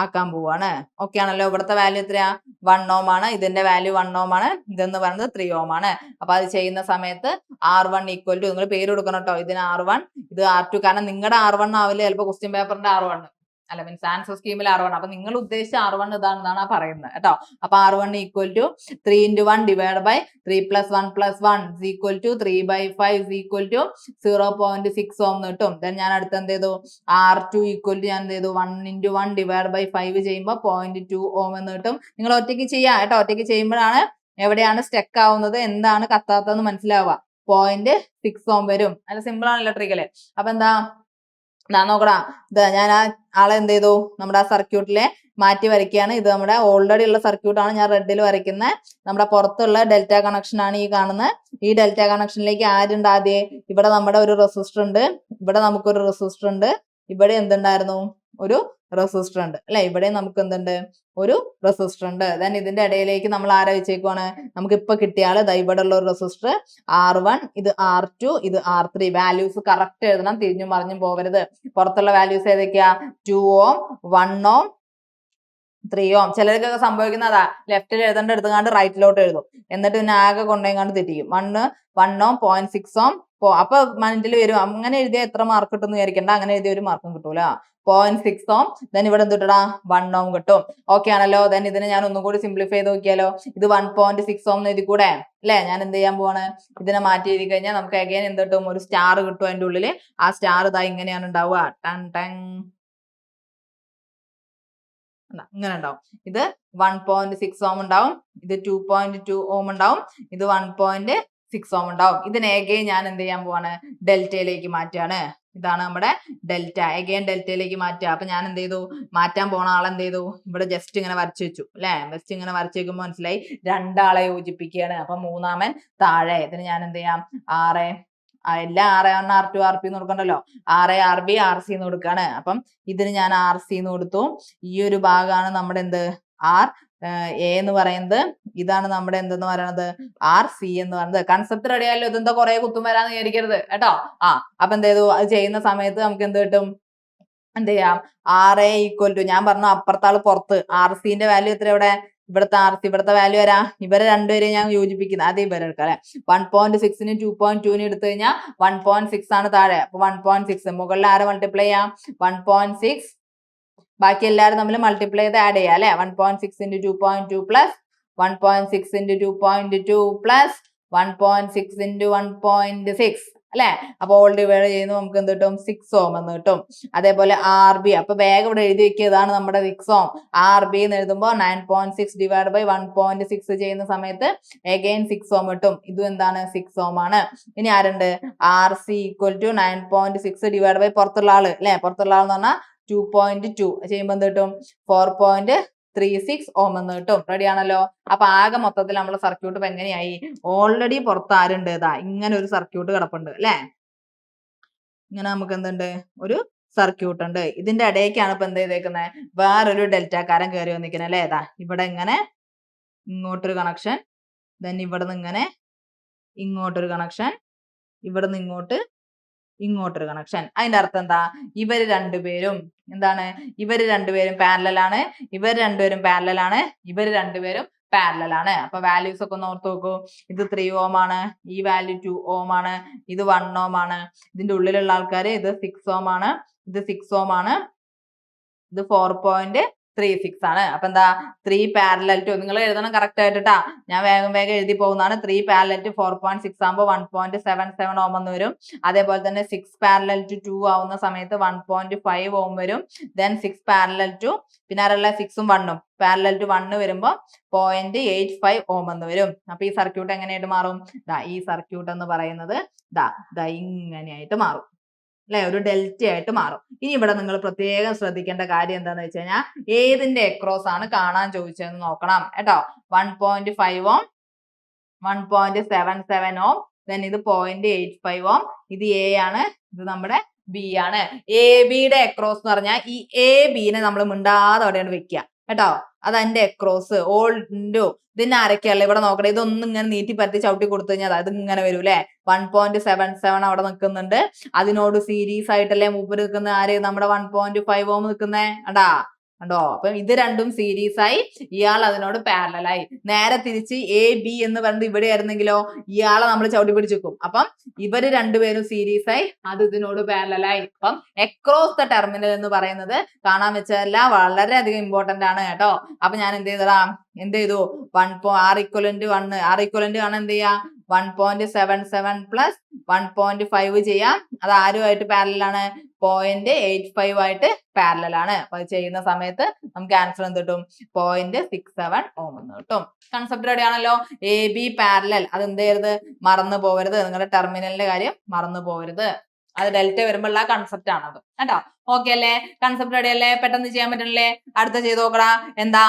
ആക്കാൻ പോവാണ്. ഓക്കെ ആണല്ലോ. ഇവിടുത്തെ വാല്യൂ എത്രയാ, 1 ohm ആണ്. ഇതിന്റെ വാല്യൂ 1 ohm ആണ്. ഇതെന്ന് പറയുന്നത് 3 ohm ആണ്. അപ്പൊ അത് ചെയ്യുന്ന സമയത്ത് R1 ഈക്വൽ ടു, നിങ്ങൾ പേര് കൊടുക്കണം കേട്ടോ. ഇതിന് R1, ഇത് R2. കാരണം നിങ്ങളുടെ R1 ആവില്ല ചിലപ്പോൾ ക്വസ്റ്റ്യൻ പേപ്പറിന്റെ R1, അല്ല മീൻസ് ആൻസർ സ്കീമിൽ R1. അപ്പൊ നിങ്ങൾ ഉദ്ദേശിച്ച R1 ഇതാണെന്നാണ് പറയുന്നത് കേട്ടോ. അപ്പൊ R1 equal to 3 into 1 divided by 3 plus 1 plus 1 is equal to 3/5 is equal to 0.6 ohm എന്ന് കിട്ടും. then ഞാൻ അടുത്ത് എന്ത് ചെയ്തു, R2 ഈക്വൽ ടു ഞാൻ എന്ത് ചെയ്തു, 1 into 1 divided by 5 ചെയ്യുമ്പോൾ 0.2 ohm എന്ന് കിട്ടും. നിങ്ങൾ ഒറ്റയ്ക്ക് ചെയ്യാം കേട്ടോ. ഒറ്റയ്ക്ക് ചെയ്യുമ്പോഴാണ് എവിടെയാണ് സ്റ്റക്ക് ആവുന്നത്, എന്താണ് കത്താത്തതെന്ന് മനസ്സിലാവുക. 0.6 ohm വരും. നല്ല സിമ്പിൾ ആണ് ഇലക്ട്രിക്കല്. അപ്പൊ എന്താ നോക്കടാ, ഞാൻ ആ ആളെ എന്ത് ചെയ്തു, നമ്മുടെ ആ സർക്യൂട്ടിലെ മാറ്റി വരയ്ക്കുകയാണ്. ഇത് നമ്മുടെ ഓൾറെഡി ഉള്ള സർക്യൂട്ടാണ് ഞാൻ റെഡിൽ വരയ്ക്കുന്നത്. നമ്മുടെ പുറത്തുള്ള ഡെൽറ്റ കണക്ഷൻ ആണ് ഈ കാണുന്നത്. ഈ ഡെൽറ്റ കണക്ഷനിലേക്ക് ആരുണ്ട് ആദ്യം, ഇവിടെ നമ്മുടെ ഒരു റെസിസ്റ്റർ ഉണ്ട്, ഇവിടെ നമുക്കൊരു റെസിസ്റ്റർ ഉണ്ട്, ഇവിടെ എന്തുണ്ടായിരുന്നു, ഒരു റെസിസ്റ്റർ ഉണ്ട് അല്ലെ. ഇവിടെ നമുക്ക് എന്തുണ്ട്, ഒരു റെസിസ്റ്റർ ഉണ്ട്. ദെൻ ഇതിന്റെ ഇടയിലേക്ക് നമ്മൾ ആരെ വെച്ചേക്കുവാണ്, നമുക്ക് ഇപ്പൊ കിട്ടിയാൽ ഇവിടെ ഉള്ള ഒരു റെസിസ്റ്റർ R1, ഇത് R2, ഇത് R3. വാല്യൂസ് കറക്റ്റ് എഴുതണം, തിരിഞ്ഞും മറിഞ്ഞും പോകരുത്. പുറത്തുള്ള വാല്യൂസ് ഏതൊക്കെയാ, 2 ohm, 1 ohm, 3 ohm. ചിലർക്കൊക്കെ സംഭവിക്കുന്നതാ, ലെഫ്റ്റിൽ എഴുതേണ്ട എടുത്തുകൊണ്ട് റൈറ്റിലോട്ട് എഴുതും, എന്നിട്ട് പിന്നെ ആകെ കൊണ്ടുപോയിക്കാണ്ട് തെറ്റിക്കും. 1 ohm, 0.6 ohm. അപ്പൊ മൈൻഡിൽ വരും, അങ്ങനെ എഴുതിയാൽ എത്ര മാർക്ക് കിട്ടും വിചാരിക്കണ്ട, അങ്ങനെ എഴുതിയ ഒരു മാർക്കും കിട്ടൂല. 0.6 ohm. ദെൻ ഇവിടെ എന്ത് കിട്ടടാ, 1 ohm കിട്ടും. ഓക്കെ ആണല്ലോ. ദെൻ ഇതിനെ ഞാൻ ഒന്നും കൂടി സിംപ്ലിഫൈ ചെയ്ത് നോക്കിയാലോ, ഇത് 1.6 ohm എഴുതി കൂടെ അല്ലെ. ഞാൻ എന്ത് ചെയ്യാൻ പോവാണ്, ഇതിനെ മാറ്റി എഴുതി കഴിഞ്ഞാൽ നമുക്ക് അഗൈൻ എന്ത് കിട്ടും, ഒരു സ്റ്റാർ കിട്ടും അതിന്റെ ഉള്ളില്. ആ സ്റ്റാർ ഇതാ ഇങ്ങനെയാണ് ഉണ്ടാവുക, ഇങ്ങനെ ഉണ്ടാവും. ഇത് 1.6 ohm ഉണ്ടാവും, ഇത് 2.2 ohm ഉണ്ടാവും, ഇത് 1.6 ohm ഉണ്ടാവും. ഇതിനെ അഗൈൻ ഞാൻ എന്ത് ചെയ്യാൻ പോവാണ്, ഡെൽറ്റയിലേക്ക് മാറ്റാണ്. ഇതാണ് നമ്മുടെ ഡെൽറ്റ. അഗൈൻ ഡെൽറ്റയിലേക്ക് മാറ്റുക. അപ്പൊ ഞാൻ എന്ത് ചെയ്തു, മാറ്റാൻ പോണ ആളെ എന്ത് ചെയ്തു, ഇവിടെ ജസ്റ്റ് ഇങ്ങനെ വരച്ചു വെച്ചു അല്ലെ. ജസ്റ്റ് ഇങ്ങനെ വരച്ചു വെക്കുമ്പോൾ മനസ്സിലായി, രണ്ടാളെ യോജിപ്പിക്കുകയാണ്. അപ്പൊ മൂന്നാമൻ താഴെ. ഇതിന് ഞാൻ എന്ത് ചെയ്യാം, എല്ലാം R1, R2, RP എന്ന് കൊടുക്കണ്ടല്ലോ, RB, RC എന്ന് കൊടുക്കാണ്. അപ്പം ഇതിന് ഞാൻ RC എന്ന് കൊടുത്തു. ഈ ഒരു ഭാഗമാണ് നമ്മുടെ എന്ത്, A എന്ന് പറയുന്നത്. ഇതാണ് നമ്മുടെ എന്തെന്ന് പറയുന്നത്, RC എന്ന് പറയുന്നത്. കൺസെപ്റ്റ് റെഡി ആയല്ലോ. ഇതെന്താ കുറെ കുത്തും വരാന്ന് വിചാരിക്കരുത് കേട്ടോ. അപ്പൊ എന്ത് ചെയ്തു, അത് ചെയ്യുന്ന സമയത്ത് നമുക്ക് എന്ത് കിട്ടും, എന്ത് ചെയ്യാം, RA ഈക്വൽ ടു, ഞാൻ പറഞ്ഞു അപ്പുറത്താള് പുറത്ത്, RCന്റെ വാല്യൂ എത്ര, ഇവിടെ ഇവിടുത്തെ RC, ഇവിടുത്തെ വാല്യൂ വരാ, ഇവരെ രണ്ടുപേരെയും ഞാൻ യോജിപ്പിക്കുന്നത്. ആദ്യം ഇവരെ എടുക്കാം അല്ലെ. 1.6നും 2.2നും എടുത്തു കഴിഞ്ഞാൽ 1.6 ആണ് താഴെ. അപ്പൊ 1.6 മുകളിൽ ആരെ മൾട്ടിപ്ലൈ ചെയ്യാം, 1.6, ബാക്കി എല്ലാവരും നമ്മൾ മൾട്ടിപ്ലൈ ചെയ്ത് ആഡ് ചെയ്യാം അല്ലെ. 1.6 into 2.2 plus 1.6 into 2.2 plus 1.6 into 1.6 അല്ലെ. അപ്പൊ ഓൾ ഡിവൈഡ് ചെയ്യുമ്പോൾ നമുക്ക് എന്ത് കിട്ടും, 6 ohm എന്ന് കിട്ടും. അതേപോലെ RB, അപ്പൊ വേഗം ഇവിടെ എഴുതി വെക്കുക, ഇതാണ് നമ്മുടെ 6 ohm. RB എന്ന് എഴുതുമ്പോൾ 9.6 divided by 1.6 ചെയ്യുന്ന സമയത്ത് അഗൈൻ 6 ohm കിട്ടും. ഇതും എന്താണ്, 6 ohm ആണ്. ഇനി ആരുണ്ട്, RC equal to 9.6 divided by പുറത്തുള്ള ആള് അല്ലെ. പുറത്തുള്ള ആളെന്ന് പറഞ്ഞാൽ 2.2 ചെയ്യുമ്പോൾ എന്ത് കിട്ടും, 4.36 ohm എന്ന് കിട്ടും. റെഡി ആണല്ലോ. അപ്പൊ ആകെ മൊത്തത്തിൽ നമ്മളെ സർക്യൂട്ട് ഇപ്പൊ എങ്ങനെയായി, ഓൾറെഡി പുറത്ത് ആരുണ്ട്, ഇങ്ങനെ ഒരു സർക്യൂട്ട് കിടപ്പുണ്ട് അല്ലെ. ഇങ്ങനെ നമുക്ക് എന്തുണ്ട്, ഒരു സർക്യൂട്ട് ഉണ്ട്. ഇതിന്റെ ഇടയ്ക്കാണ് ഇപ്പൊ എന്ത് ചെയ്തേക്കുന്നത്, വേറൊരു ഡെൽറ്റക്കാരൻ കയറി വന്നിരിക്കുന്നത് അല്ലെ. ഇവിടെ ഇങ്ങനെ ഇങ്ങോട്ടൊരു കണക്ഷൻ, ദെൻ ഇവിടെ നിന്ന് ഇങ്ങനെ ഇങ്ങോട്ടൊരു കണക്ഷൻ, ഇവിടെ നിന്ന് ഇങ്ങോട്ടൊരു കണക്ഷൻ. അതിന്റെ അർത്ഥം എന്താ, ഇവര് രണ്ടുപേരും എന്താണ്, ഇവര് രണ്ടുപേരും പാരലൽ ആണ്, ഇവർ രണ്ടുപേരും പാരലൽ ആണ്, ഇവര് രണ്ടുപേരും പാരലൽ ആണ്. അപ്പൊ വാല്യൂസ് ഒക്കെ ഒന്ന് ഓർത്ത് നോക്കൂ. ഇത് 3 ohm ആണ്, ഈ വാല്യൂ 2 ohm ആണ്, ഇത് 1 ohm ആണ്. ഇതിന്റെ ഉള്ളിലുള്ള ആൾക്കാര് ഇത് 6 ohm ആണ്, ഇത് 6 ohm ആണ്, ഇത് 4.36 ആണ്. അപ്പൊ എന്താ, 3 parallel to, നിങ്ങൾ എഴുതണം കറക്റ്റ് ആയിട്ടാ, ഞാൻ വേഗം എഴുതി പോകുന്നതാണ്. 3 parallel to 4.6 ആകുമ്പോൾ 1.77 ohm എന്ന് വരും. അതേപോലെ തന്നെ 6 parallel to 2 ആവുന്ന സമയത്ത് 1.5 ohm വരും. then 6 parallel to, പിന്നെ ആരല്ല 6ഉം 1ഉം parallel to 1 വരുമ്പോൾ 0.85 ohm എന്ന് വരും. അപ്പൊ ഈ സർക്യൂട്ട് എങ്ങനെയായിട്ട് മാറും, ഈ സർക്യൂട്ട് എന്ന് പറയുന്നത് ഇങ്ങനെയായിട്ട് മാറും. അല്ലെ, ഒരു ഡെൽറ്റ ആയിട്ട് മാറും. ഇനി ഇവിടെ നിങ്ങൾ പ്രത്യേകം ശ്രദ്ധിക്കേണ്ട കാര്യം എന്താന്ന് വെച്ച് കഴിഞ്ഞാൽ ഏതിന്റെ അക്രോസ് ആണ് കാണാൻ ചോദിച്ചതെന്ന് നോക്കണം കേട്ടോ. 1.5 ഓം, 1.77 ഓം, ദെൻ ഇത് 0.85 ഓം, ഇത് എ ആണ്, ഇത് നമ്മുടെ ബി ആണ്. എ ബിയുടെ അക്രോസ് എന്ന് പറഞ്ഞാൽ ഈ എ ബിനെ നമ്മൾ മിണ്ടാതെ അവിടെയാണ് വെക്കുക കേട്ടോ. അത് അതിന്റെ അക്രോസ് ഓൾ ഇൻറ്റു ഇതിന് ആരൊക്കെയല്ല ഇവിടെ നോക്കട്ടെ. ഇതൊന്നും ഇങ്ങനെ നീട്ടി പറ്റി ചവിട്ടി കൊടുത്തു കഴിഞ്ഞാൽ അത് ഇങ്ങനെ വരും അല്ലെ. 1.77 അവിടെ നിൽക്കുന്നുണ്ട്. അതിനോട് സീരീസ് ആയിട്ടല്ലേ മൂപ്പര് നിൽക്കുന്ന ആര്, നമ്മുടെ 1.5 ഓം നിൽക്കുന്നേ അടാ കണ്ടോ. അപ്പം ഇത് രണ്ടും സീരീസ് ആയി, ഇയാൾ അതിനോട് പാരലലായി. നേരെ തിരിച്ച് എ ബി എന്ന് പറഞ്ഞിട്ട് ഇവിടെ ആയിരുന്നെങ്കിലോ ഇയാളെ നമ്മൾ ചവിട്ടി പിടിച്ചിരിക്കും. അപ്പം ഇവര് രണ്ടുപേരും സീരീസ് ആയി, അത് ഇതിനോട് പാരലലായി. അപ്പം അക്രോസ് ദ ടെർമിനൽ എന്ന് പറയുന്നത് കാണാൻ വെച്ചതല്ല, വളരെയധികം ഇമ്പോർട്ടന്റ് ആണ് കേട്ടോ. അപ്പൊ ഞാൻ എന്ത് ചെയ്തു, R equivalent 1, R equivalent ആണ് എന്ത് ചെയ്യാ 1.77 പ്ലസ് 1.5 ചെയ്യാം. അത് ആരുമായിട്ട് പാരലാണ്, 0.85 ആയിട്ട് പാരലാണ്. അപ്പൊ അത് ചെയ്യുന്ന സമയത്ത് നമുക്ക് ആൻസർ എന്ത് കിട്ടും, 0.67 ഓം എന്ന് കിട്ടും. കൺസെപ്റ്റ് റെഡി ആണല്ലോ. എ ബി പാരലൽ, അത് എന്ത് ചെയ്യരുത്, മറന്നു പോകരുത്. നിങ്ങളുടെ ടെർമിനലിന്റെ കാര്യം മറന്നു പോകരുത്. അത് ഡെൽറ്റ വരുമ്പോഴുള്ള കൺസെപ്റ്റ് ആണത് കേട്ടോ. ഓക്കെ അല്ലേ, കൺസെപ്റ്റ് റെഡി അല്ലേ, പെട്ടെന്ന് ചെയ്യാൻ പറ്റണല്ലേ. അടുത്ത ചെയ്ത് നോക്കടാ. എന്താ,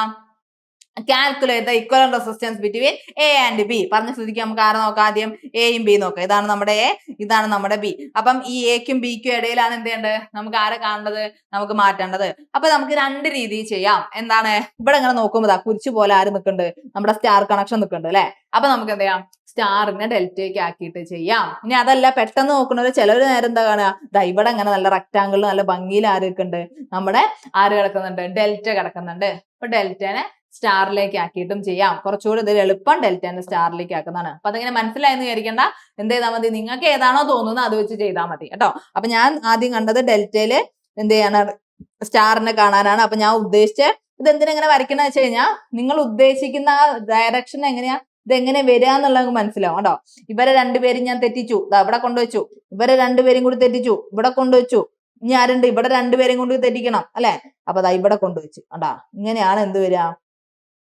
calculate the equivalent resistance between A and B. പറഞ്ഞ സ്ഥിതിക്ക് നമുക്ക് ആരെ നോക്കാം, ആദ്യം എയും ബി നോക്കാം. ഇതാണ് നമ്മുടെ എ, ഇതാണ് നമ്മുടെ ബി. അപ്പം ഈ എക്കും ബിക്കും ഇടയിലാണ് എന്ത് ചെയ്യേണ്ടത്, നമുക്ക് ആരെ കാണേണ്ടത്, നമുക്ക് മാറ്റേണ്ടത്. അപ്പൊ നമുക്ക് രണ്ട് രീതിയിൽ ചെയ്യാം. എന്താണ്, ഇവിടെ ഇങ്ങനെ നോക്കുമ്പോൾ കുരിച്ചു പോലെ ആര് നിൽക്കുന്നുണ്ട്, നമ്മുടെ സ്റ്റാർ കണക്ഷൻ നിൽക്കുന്നുണ്ട് അല്ലെ. അപ്പൊ നമുക്ക് എന്ത് ചെയ്യാം, സ്റ്റാറിനെ ഡെൽറ്റയ്ക്ക് ആക്കിയിട്ട് ചെയ്യാം. ഇനി അതല്ല പെട്ടെന്ന് നോക്കുന്നത്, ചിലവര് നേരം എന്താ കാണുക, ഇവിടെ ഇങ്ങനെ നല്ല റെക്ടാങ്കിളിൽ നല്ല ഭംഗിയിൽ ആര് നിൽക്കുന്നുണ്ട്, നമ്മുടെ ആര് കിടക്കുന്നുണ്ട്, ഡെൽറ്റ കിടക്കുന്നുണ്ട്. അപ്പൊ ഡെൽറ്റനെ സ്റ്റാറിലേക്ക് ആക്കിയിട്ടും ചെയ്യാം. കുറച്ചുകൂടി ഇതിൽ എളുപ്പം ഡെൽറ്റനെ സ്റ്റാറിലേക്ക് ആക്കുന്നതാണ്. അപ്പൊ അതിങ്ങനെ മനസ്സിലായെന്ന് വിചാരിക്കേണ്ട, എന്ത് ചെയ്താൽ മതി, നിങ്ങൾക്ക് ഏതാണോ തോന്നുന്നത് അത് വെച്ച് ചെയ്താൽ മതി കേട്ടോ. അപ്പൊ ഞാൻ ആദ്യം കണ്ടത് ഡെൽറ്റയില് എന്ത് ചെയ്യാണ്, സ്റ്റാറിനെ കാണാനാണ്. അപ്പൊ ഞാൻ ഉദ്ദേശിച്ച ഇത് എന്തിനെങ്ങനെ വരയ്ക്കണമെന്ന് വെച്ച് കഴിഞ്ഞാൽ നിങ്ങൾ ഉദ്ദേശിക്കുന്ന ആ ഡയറക്ഷൻ എങ്ങനെയാ, ഇതെങ്ങനെ വരിക എന്നുള്ളത് മനസ്സിലാവും കേട്ടോ. ഇവരെ രണ്ടുപേരും ഞാൻ തെറ്റിച്ചു, ഇവിടെ കൊണ്ടുവച്ചു. ഇവരെ രണ്ടുപേരും കൂടി തെറ്റിച്ചു, ഇവിടെ കൊണ്ടുവച്ചു. ഇനി ആരുണ്ട്, ഇവിടെ രണ്ടുപേരും കൊണ്ട് തെറ്റിക്കണം അല്ലെ. അപ്പൊ ദാ ഇവിടെ കൊണ്ടുവച്ചു കണ്ടാ. ഇങ്ങനെയാണ് എന്ത് വരിക,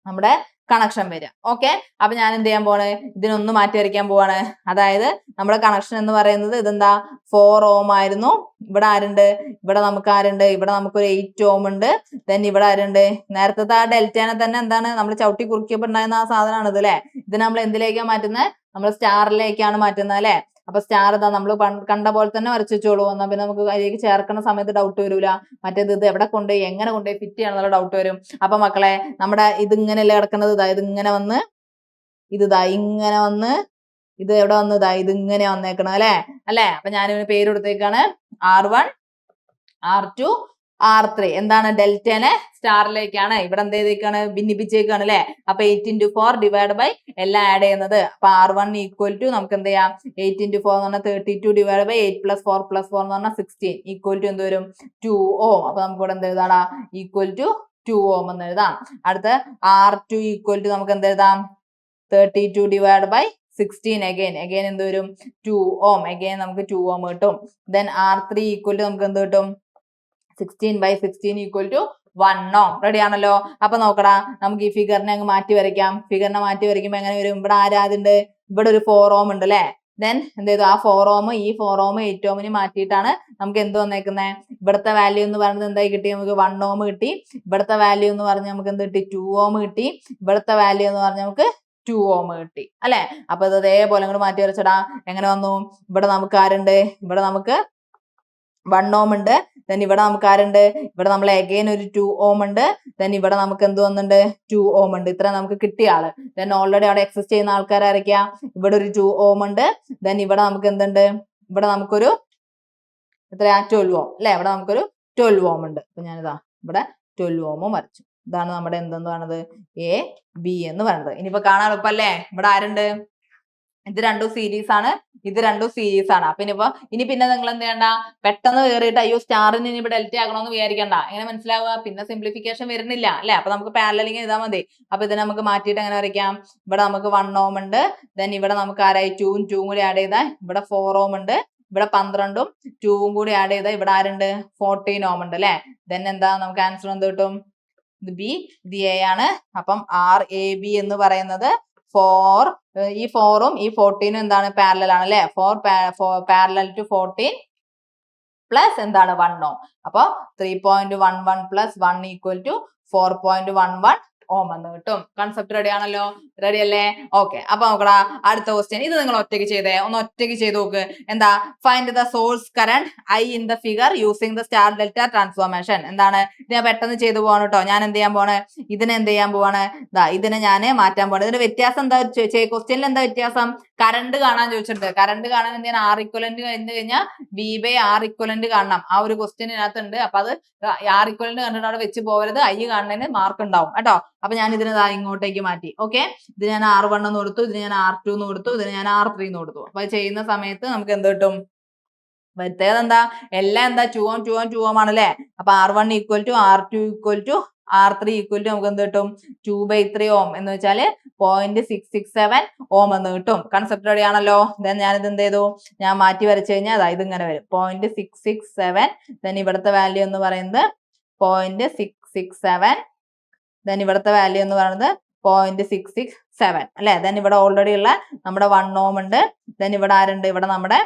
നമ്മുടെ കണക്ഷൻ വരിക. ഓക്കെ, അപ്പൊ ഞാൻ എന്ത് ചെയ്യാൻ പോവാണ്, ഇതിനൊന്ന് മാറ്റി വരയ്ക്കാൻ പോവാണ്. അതായത് നമ്മുടെ കണക്ഷൻ എന്ന് പറയുന്നത് ഇതെന്താ 4 ഓം ആയിരുന്നു. ഇവിടെ ആരുണ്ട്, ഇവിടെ നമുക്ക് ആരുണ്ട്, ഇവിടെ നമുക്കൊരു 8 ഓം ഉണ്ട്. ദെൻ ഇവിടെ ആരുണ്ട്, നേരത്തെ ആ ഡെൽറ്റനെ തന്നെ എന്താണ് നമ്മൾ ചവിട്ടി കുറുക്കിയപ്പോൾ ഉണ്ടായിരുന്ന ആ സാധനമാണ് ഇത് അല്ലെ. ഇത് നമ്മൾ എന്തിലേക്കാണ് മാറ്റുന്നത്, നമ്മൾ സ്റ്റാറിലേക്കാണ് മാറ്റുന്നത് അല്ലെ. അപ്പൊ സ്റ്റാർ ഇതാ നമ്മൾ കണ്ട പോലെ തന്നെ വരച്ചു വെച്ചോളൂ. എന്നാ പിന്നെ നമുക്ക് അതിലേക്ക് ചേർക്കുന്ന സമയത്ത് ഡൗട്ട് വരൂല. മറ്റേത് ഇത് എവിടെ കൊണ്ടുപോയി എങ്ങനെ കൊണ്ടുപോയി ഫിറ്റ് ചെയ്യണമെന്നുള്ള ഡൗട്ട് വരും. അപ്പൊ മക്കളെ നമ്മുടെ ഇതിങ്ങനെയല്ലേ കിടക്കുന്നത്, ഇത് ഇങ്ങനെ വന്ന് ഇത് ഇങ്ങനെ വന്ന് ഇത് എവിടെ വന്ന് ഇത് ഇങ്ങനെ വന്നേക്കണം അല്ലെ. അപ്പൊ ഞാനിവന് പേര് കൊടുത്തേക്കാണ് R1, R2, R3. എന്താണ്, ഡെൽറ്റനെ സ്റ്റാറിലേക്കാണ് ഇവിടെ എന്ത് ചെയ്തേക്കാണ്, ഭിന്നിപ്പിച്ചേക്കാണ് അല്ലെ. അപ്പൊ 8x4 ഡിവൈഡ് ബൈ എല്ലാം ആഡ് ചെയ്യുന്നത്. അപ്പൊ R1 ഈക്വൽ ടു നമുക്ക് എന്ത് ചെയ്യാം, 8x4 എന്ന് പറഞ്ഞാൽ 32 ഡിവൈഡ് ബൈ 8 + 4 + 4 എന്ന് പറഞ്ഞാൽ 16 ഈക്വൽ ടു എന്ത് വരും, 2 ഓം. അപ്പൊ നമുക്ക് ഇവിടെ എന്ത് എഴുതാടാ, ഈക്വൽ ടു 2 ഓം എന്ന് എഴുതാം. അടുത്ത R2 ഈക്വൽ ടു നമുക്ക് എന്ത് എഴുതാം, 32 ഡിവൈഡ് ബൈ 16 അഗൈൻ എന്ത് വരും, 2 ഓം. അഗൈൻ നമുക്ക് 2 ഓം കിട്ടും. ദെൻ R3 ഈക്വൽ ടു നമുക്ക് എന്ത് കിട്ടും, 16 / 16 ഈക്വൽ ടു 1 ഓം. റെഡി ആണല്ലോ. അപ്പൊ നോക്കടാ, നമുക്ക് ഈ ഫിഗറിനെ അങ്ങ് മാറ്റി വരയ്ക്കാം. ഫിഗറിനെ മാറ്റി വരയ്ക്കുമ്പോ എങ്ങനെ വരും, ഇവിടെ ആരാതുണ്ട്, ഇവിടെ ഒരു 4 ഓം ഉണ്ട് അല്ലെ. ദെൻ എന്ത് ചെയ്തു, ആ 4 ഓം ഈ 4 ഓം 8 ഓമിന് മാറ്റിയിട്ടാണ് നമുക്ക് എന്ത് വന്നേക്കുന്നത്, ഇവിടുത്തെ വാല്യൂ എന്ന് പറയുന്നത് എന്തായി കിട്ടി, നമുക്ക് 1 ഓം കിട്ടി. ഇവിടുത്തെ വാല്യൂ എന്ന് പറഞ്ഞാൽ നമുക്ക് എന്ത് കിട്ടി, 2 ഓം കിട്ടി. ഇവിടുത്തെ വാല്യൂ എന്ന് പറഞ്ഞാൽ നമുക്ക് 2 ഓം കിട്ടി അല്ലെ. അപ്പൊ ഇത് അതേപോലെ അങ്ങോട്ട് മാറ്റി വരച്ചടാ. എങ്ങനെ വന്നു, ഇവിടെ നമുക്ക് ആരുണ്ട്, ഇവിടെ നമുക്ക് 1 ഓം ഉണ്ട്. ദെൻ ഇവിടെ നമുക്ക് ആരുണ്ട്, ഇവിടെ നമ്മൾ അഗൈൻ ഒരു 2 ഓം ഉണ്ട്. ദെൻ ഇവിടെ നമുക്ക് എന്ത് വന്നിട്ടുണ്ട്, 2 ഓം ഉണ്ട്. ഇത്ര നമുക്ക് കിട്ടിയ ആള്. ദെൻ ഓൾറെഡി അവിടെ എക്സിസ്റ്റ് ചെയ്യുന്ന ആൾക്കാർ ആരൊക്കെയാ, ഇവിടെ ഒരു 2 ഓം ഉണ്ട്. ദെൻ ഇവിടെ നമുക്ക് എന്തുണ്ട്, ഇവിടെ നമുക്കൊരു എത്രയാ 12 ഓം അല്ലെ. ഇവിടെ നമുക്കൊരു 12 ഓം ഉണ്ട്. അപ്പൊ ഞാനിതാ ഇവിടെ 12 ഓമും വരച്ചു. ഇതാണ് നമ്മുടെ എന്തെന്ന് പറയുന്നത്, എ ബി എന്ന് പറയുന്നത്. ഇനിയിപ്പോ കാണാൻ എളുപ്പല്ലേ, ഇവിടെ ആരുണ്ട്, ഇത് രണ്ടും സീരീസ് ആണ്, ഇത് രണ്ടും സീരീസ് ആണ്. അപ്പൊ ഇനി പിന്നെ നിങ്ങൾ എന്ത് ചെയ്യണ്ട, പെട്ടെന്ന് കയറിയിട്ട് അയ്യോ സ്റ്റാറിന് ഇനി ഇവിടെ ഡെൽറ്റ ആകണമെന്ന് വിചാരിക്കണ്ട. എങ്ങനെ മനസ്സിലാവുക, പിന്നെ സിംപ്ലിഫിക്കേഷൻ വരുന്നില്ല അല്ലെ. അപ്പൊ നമുക്ക് പാരലലിങ് എഴുതാൻ മതി. അപ്പൊ ഇതിനെ നമുക്ക് മാറ്റിയിട്ട് എങ്ങനെ വരയ്ക്കാം, ഇവിടെ നമുക്ക് 1 ഓം ഉണ്ട്. ദെൻ ഇവിടെ നമുക്ക് ആരായി 2ഉം കൂടി ആഡ് ചെയ്താൽ ഇവിടെ 4 ഓം ഉണ്ട്. ഇവിടെ 12ഉം 2ഉം കൂടി ആഡ് ചെയ്താൽ ഇവിടെ ആരുണ്ട്, 14 ഓം ഉണ്ട് അല്ലെ. ദെൻ എന്താ നമുക്ക് ആൻസർ എന്ത് കിട്ടും, ഇത് ബി, ഇത് എ ആണ്. അപ്പം RAB എന്ന് പറയുന്നത് 4, ഈ 4ഉം ഈ 14ഉം എന്താണ്, പാരലൽ ആണ് അല്ലെ. 4 പാരലൽ ടു 14 പ്ലസ് എന്താണ് 1 ഓം. അപ്പൊ 3.11 പ്ലസ് 1 ഈക്വൽ ടു 4.11 ഓം എന്ന് കിട്ടും. കൺസെപ്റ്റ് റെഡി ആണല്ലോ? റെഡി അല്ലേ? ഓക്കെ. അപ്പൊ നോക്കടാ അടുത്ത ക്വസ്റ്റ്യൻ. ഇത് നിങ്ങൾ ഒറ്റയ്ക്ക് ചെയ്തേ, ഒന്ന് ഒറ്റയ്ക്ക് ചെയ്ത് നോക്ക്. എന്താ? Find the source current I in the figure using the star delta transformation. എന്താണ്? ഇത് ഞാൻ പെട്ടെന്ന് ചെയ്തു പോവാണ് കേട്ടോ. ഞാൻ എന്ത് ചെയ്യാൻ പോവാണ്? ഇതിനെ എന്ത് ചെയ്യാൻ പോവാണ്? ഇതിനെ ഞാൻ മാറ്റാൻ പോവാണ്. ഇതിന്റെ വ്യത്യാസം എന്താ? ക്വസ്റ്റ്യനിൽ എന്താ വ്യത്യാസം? കറണ്ട് കാണാൻ ചോദിച്ചിട്ടുണ്ട്. കറണ്ട് കാണാൻ എന്ത് ചെയ്യണം? ആർ ഇക്വലന്റ് കഴിഞ്ഞ് കഴിഞ്ഞാൽ വി ബൈ ആർ ഇക്വലന്റ് കാണണം. ആ ഒരു ക്വസ്റ്റ്യനകത്തുണ്ട്. അപ്പൊ അത് ആർ ഇക്വലന്റ് കണ്ടിട്ട് അവിടെ വെച്ച് പോകരുത്. ഐ കാണുന്നതിന് മാർക്ക് ഉണ്ടാവും കേട്ടോ. അപ്പൊ ഞാൻ ഇതിനെ ഇങ്ങോട്ടേക്ക് മാറ്റി. ഓക്കെ. ഇത് ഞാൻ R1 എന്ന് കൊടുത്തു, ഇതിന് ഞാൻ R2 എന്ന് കൊടുത്തു, ഇതിന് ഞാൻ R3 എന്ന് കൊടുത്തു. അപ്പൊ ചെയ്യുന്ന സമയത്ത് നമുക്ക് എന്ത് കിട്ടും? പ്രത്യേകത എന്താ? എല്ലാം എന്താ? 2 ഓം 2 ഓം 2 ഓം ആണല്ലേ? അപ്പൊ R1 equal to R2 equal to R3 equal to നമുക്ക് എന്ത് കിട്ടും? 2/3 ഓം എന്ന് വെച്ചാല് 0.667 ഓം എന്ന് കിട്ടും. കൺസെപ്റ്റ് റെഡി ആണല്ലോ? ദെൻ ഞാനിത് എന്ത് ചെയ്തു? ഞാൻ മാറ്റി വരച്ചു കഴിഞ്ഞാൽ അതാ ഇതിങ്ങനെ വരും. 0.667. ദെൻ ഇവിടുത്തെ വാല്യൂ എന്ന് പറയുന്നത് 0.667. ദെൻ ഇവിടുത്തെ വാല്യൂ എന്ന് പറയുന്നത് 0.667 അല്ലെ? ദെൻ ഇവിടെ ഓൾറെഡി ഉള്ള നമ്മുടെ 1 ഓം ഉണ്ട്. ദെൻ ഇവിടെ ആരുണ്ട്? ഇവിടെ നമ്മുടെ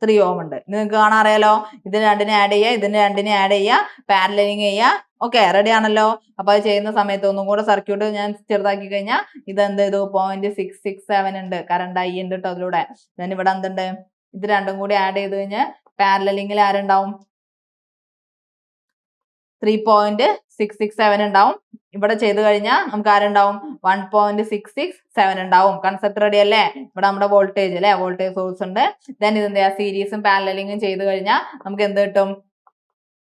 3 ഓം ഉണ്ട്. നിങ്ങൾക്ക് കാണാൻ അറിയാലോ? ഇതിന് രണ്ടിനെ ആഡ് ചെയ്യുക, ഇതിന് രണ്ടിനെ ആഡ് ചെയ്യുക, പാരലലിങ് ചെയ്യുക. ഓക്കെ, റെഡി ആണല്ലോ? അപ്പൊ അത് ചെയ്യുന്ന സമയത്ത് ഒന്നും കൂടെ സർക്യൂട്ട് ഞാൻ ചെറുതാക്കി കഴിഞ്ഞാൽ ഇത് എന്ത് ചെയ്തു? 0.667 ഉണ്ട്. കറണ്ട് ഐ ഉണ്ട് കേട്ടോ അതിലൂടെ. ദെൻ ഇവിടെ എന്തുണ്ട്? ഇത് രണ്ടും കൂടി ആഡ് ചെയ്ത് കഴിഞ്ഞാൽ പാരലലിങ്ങിൽ ആരുണ്ടാവും? 3.667 ഉണ്ടാവും. ഇവിടെ ചെയ്ത് കഴിഞ്ഞാൽ നമുക്ക് ആരുണ്ടാവും? 1.667 ഉണ്ടാവും. കൺസെപ്റ്റ് റെഡി അല്ലേ? ഇവിടെ നമ്മുടെ വോൾട്ടേജ് അല്ലെ? വോൾട്ടേജ് സോഴ്സ് ഉണ്ട്. ദെൻ ഇതെന്താ? സീരീസും പാരലലിങ്ങും ചെയ്ത് കഴിഞ്ഞാൽ നമുക്ക് എന്ത് കിട്ടും?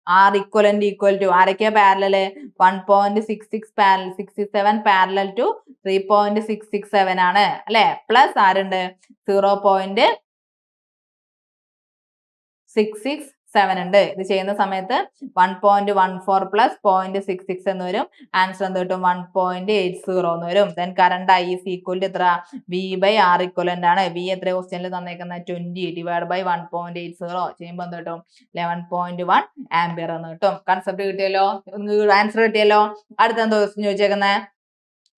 R ഇക്വലന്റ് ഈക്വൽ ടു ആരൊക്കെയാ പാരലല്? 1.67 പാരലൽ ടു 3.667 ആണ് അല്ലെ? പ്ലസ് ആരുണ്ട്? 0.667 ഉണ്ട്. ഇത് ചെയ്യുന്ന സമയത്ത് 1.14 പ്ലസ് 0.66 എന്ന് വരും. ആൻസർ എന്ത് കിട്ടും? 1.80 എന്ന് വരും. Then current I is equal to എത്ര? V ബൈ ആർ ഇക്വലന്റ് ആണ്. V എത്ര ക്വസ്റ്റ്യനിൽ തന്നേക്കുന്നത്? 20 ഡിവൈഡ് ബൈ 1.80 ചെയ്യുമ്പോൾ എന്ത് കിട്ടും? 11.1 ആംപിയർ എന്ന് കിട്ടും. കൺസെപ്റ്റ് കിട്ടിയല്ലോ? ആൻസർ കിട്ടിയല്ലോ? അടുത്ത എന്തോ ക്വസ്റ്റ്യൻ ചോദിച്ചേക്കുന്നത്?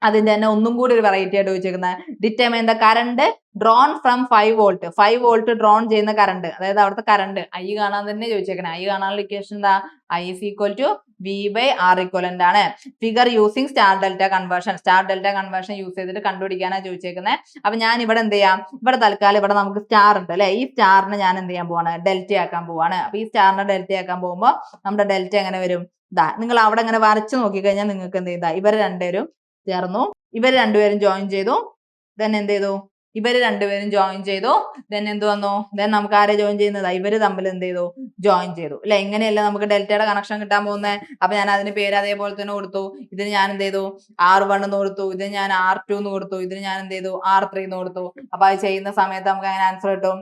അതിന്റെ തന്നെ ഒന്നും കൂടി ഒരു വെറൈറ്റി ആയിട്ട് ചോദിച്ചേക്കുന്നത് determine the current drawn from 5 volt 5 volt drawn ചെയ്യുന്ന കറണ്ട്, അതായത് അവിടുത്തെ കറണ്ട് ഐ കാണാൻ തന്നെ ചോദിച്ചേക്കണേ. ഐ കാണാനുള്ള ഇക്വേഷൻ എന്താ? I is equal to V by R equivalent ആണ്. Figure using star delta conversion, star delta conversion use ചെയ്തിട്ട് കണ്ടുപിടിക്കാനാണ് ചോദിച്ചേക്കുന്നത്. അപ്പൊ ഞാൻ ഇവിടെ എന്ത് ചെയ്യാം? ഇവിടെ തൽക്കാലം ഇവിടെ നമുക്ക് സ്റ്റാർ ഉണ്ട് അല്ലെ? ഈ സ്റ്റാറിനെ ഞാൻ എന്ത് ചെയ്യാൻ പോവാണ്? ഡെൽറ്റ ആക്കാൻ പോവാണ്. അപ്പൊ ഈ സ്റ്റാറിനെ ഡെൽറ്റ ആക്കാൻ പോകുമ്പോൾ നമ്മുടെ ഡെൽറ്റ എങ്ങനെ വരും? ഇതാ, നിങ്ങൾ അവിടെ ഇങ്ങനെ വരച്ചു നോക്കിക്കഴിഞ്ഞാൽ നിങ്ങൾക്ക് എന്ത് ചെയ്താ? ഇവർ രണ്ടുപേരും ചേർന്നു, ഇവർ രണ്ടുപേരും ജോയിൻ ചെയ്തു, ദെൻ എന്ത് ചെയ്തു? ഇവര് രണ്ടുപേരും ജോയിൻ ചെയ്തു, ദെൻ എന്ത് വന്നു? ദെൻ നമുക്ക് ആരെ ജോയിൻ ചെയ്യുന്നത്? ഇവര് തമ്മിൽ എന്ത് ചെയ്തു? ജോയിൻ ചെയ്തു അല്ലെ? ഇങ്ങനെയല്ല നമുക്ക് ഡെൽറ്റയുടെ കണക്ഷൻ കിട്ടാൻ പോകുന്നത്. അപ്പൊ ഞാൻ അതിന് പേര് അതേപോലെ തന്നെ കൊടുത്തു. ഇതിന് ഞാൻ എന്ത് ചെയ്തു? R1 എന്ന് കൊടുത്തു, ഇതിന് ഞാൻ R2 എന്ന് കൊടുത്തു, ഇതിന് ഞാൻ എന്ത് ചെയ്തു? R3 എന്ന് കൊടുത്തു. അപ്പൊ അത് ചെയ്യുന്ന സമയത്ത് നമുക്ക് അങ്ങനെ ആൻസർ കിട്ടും.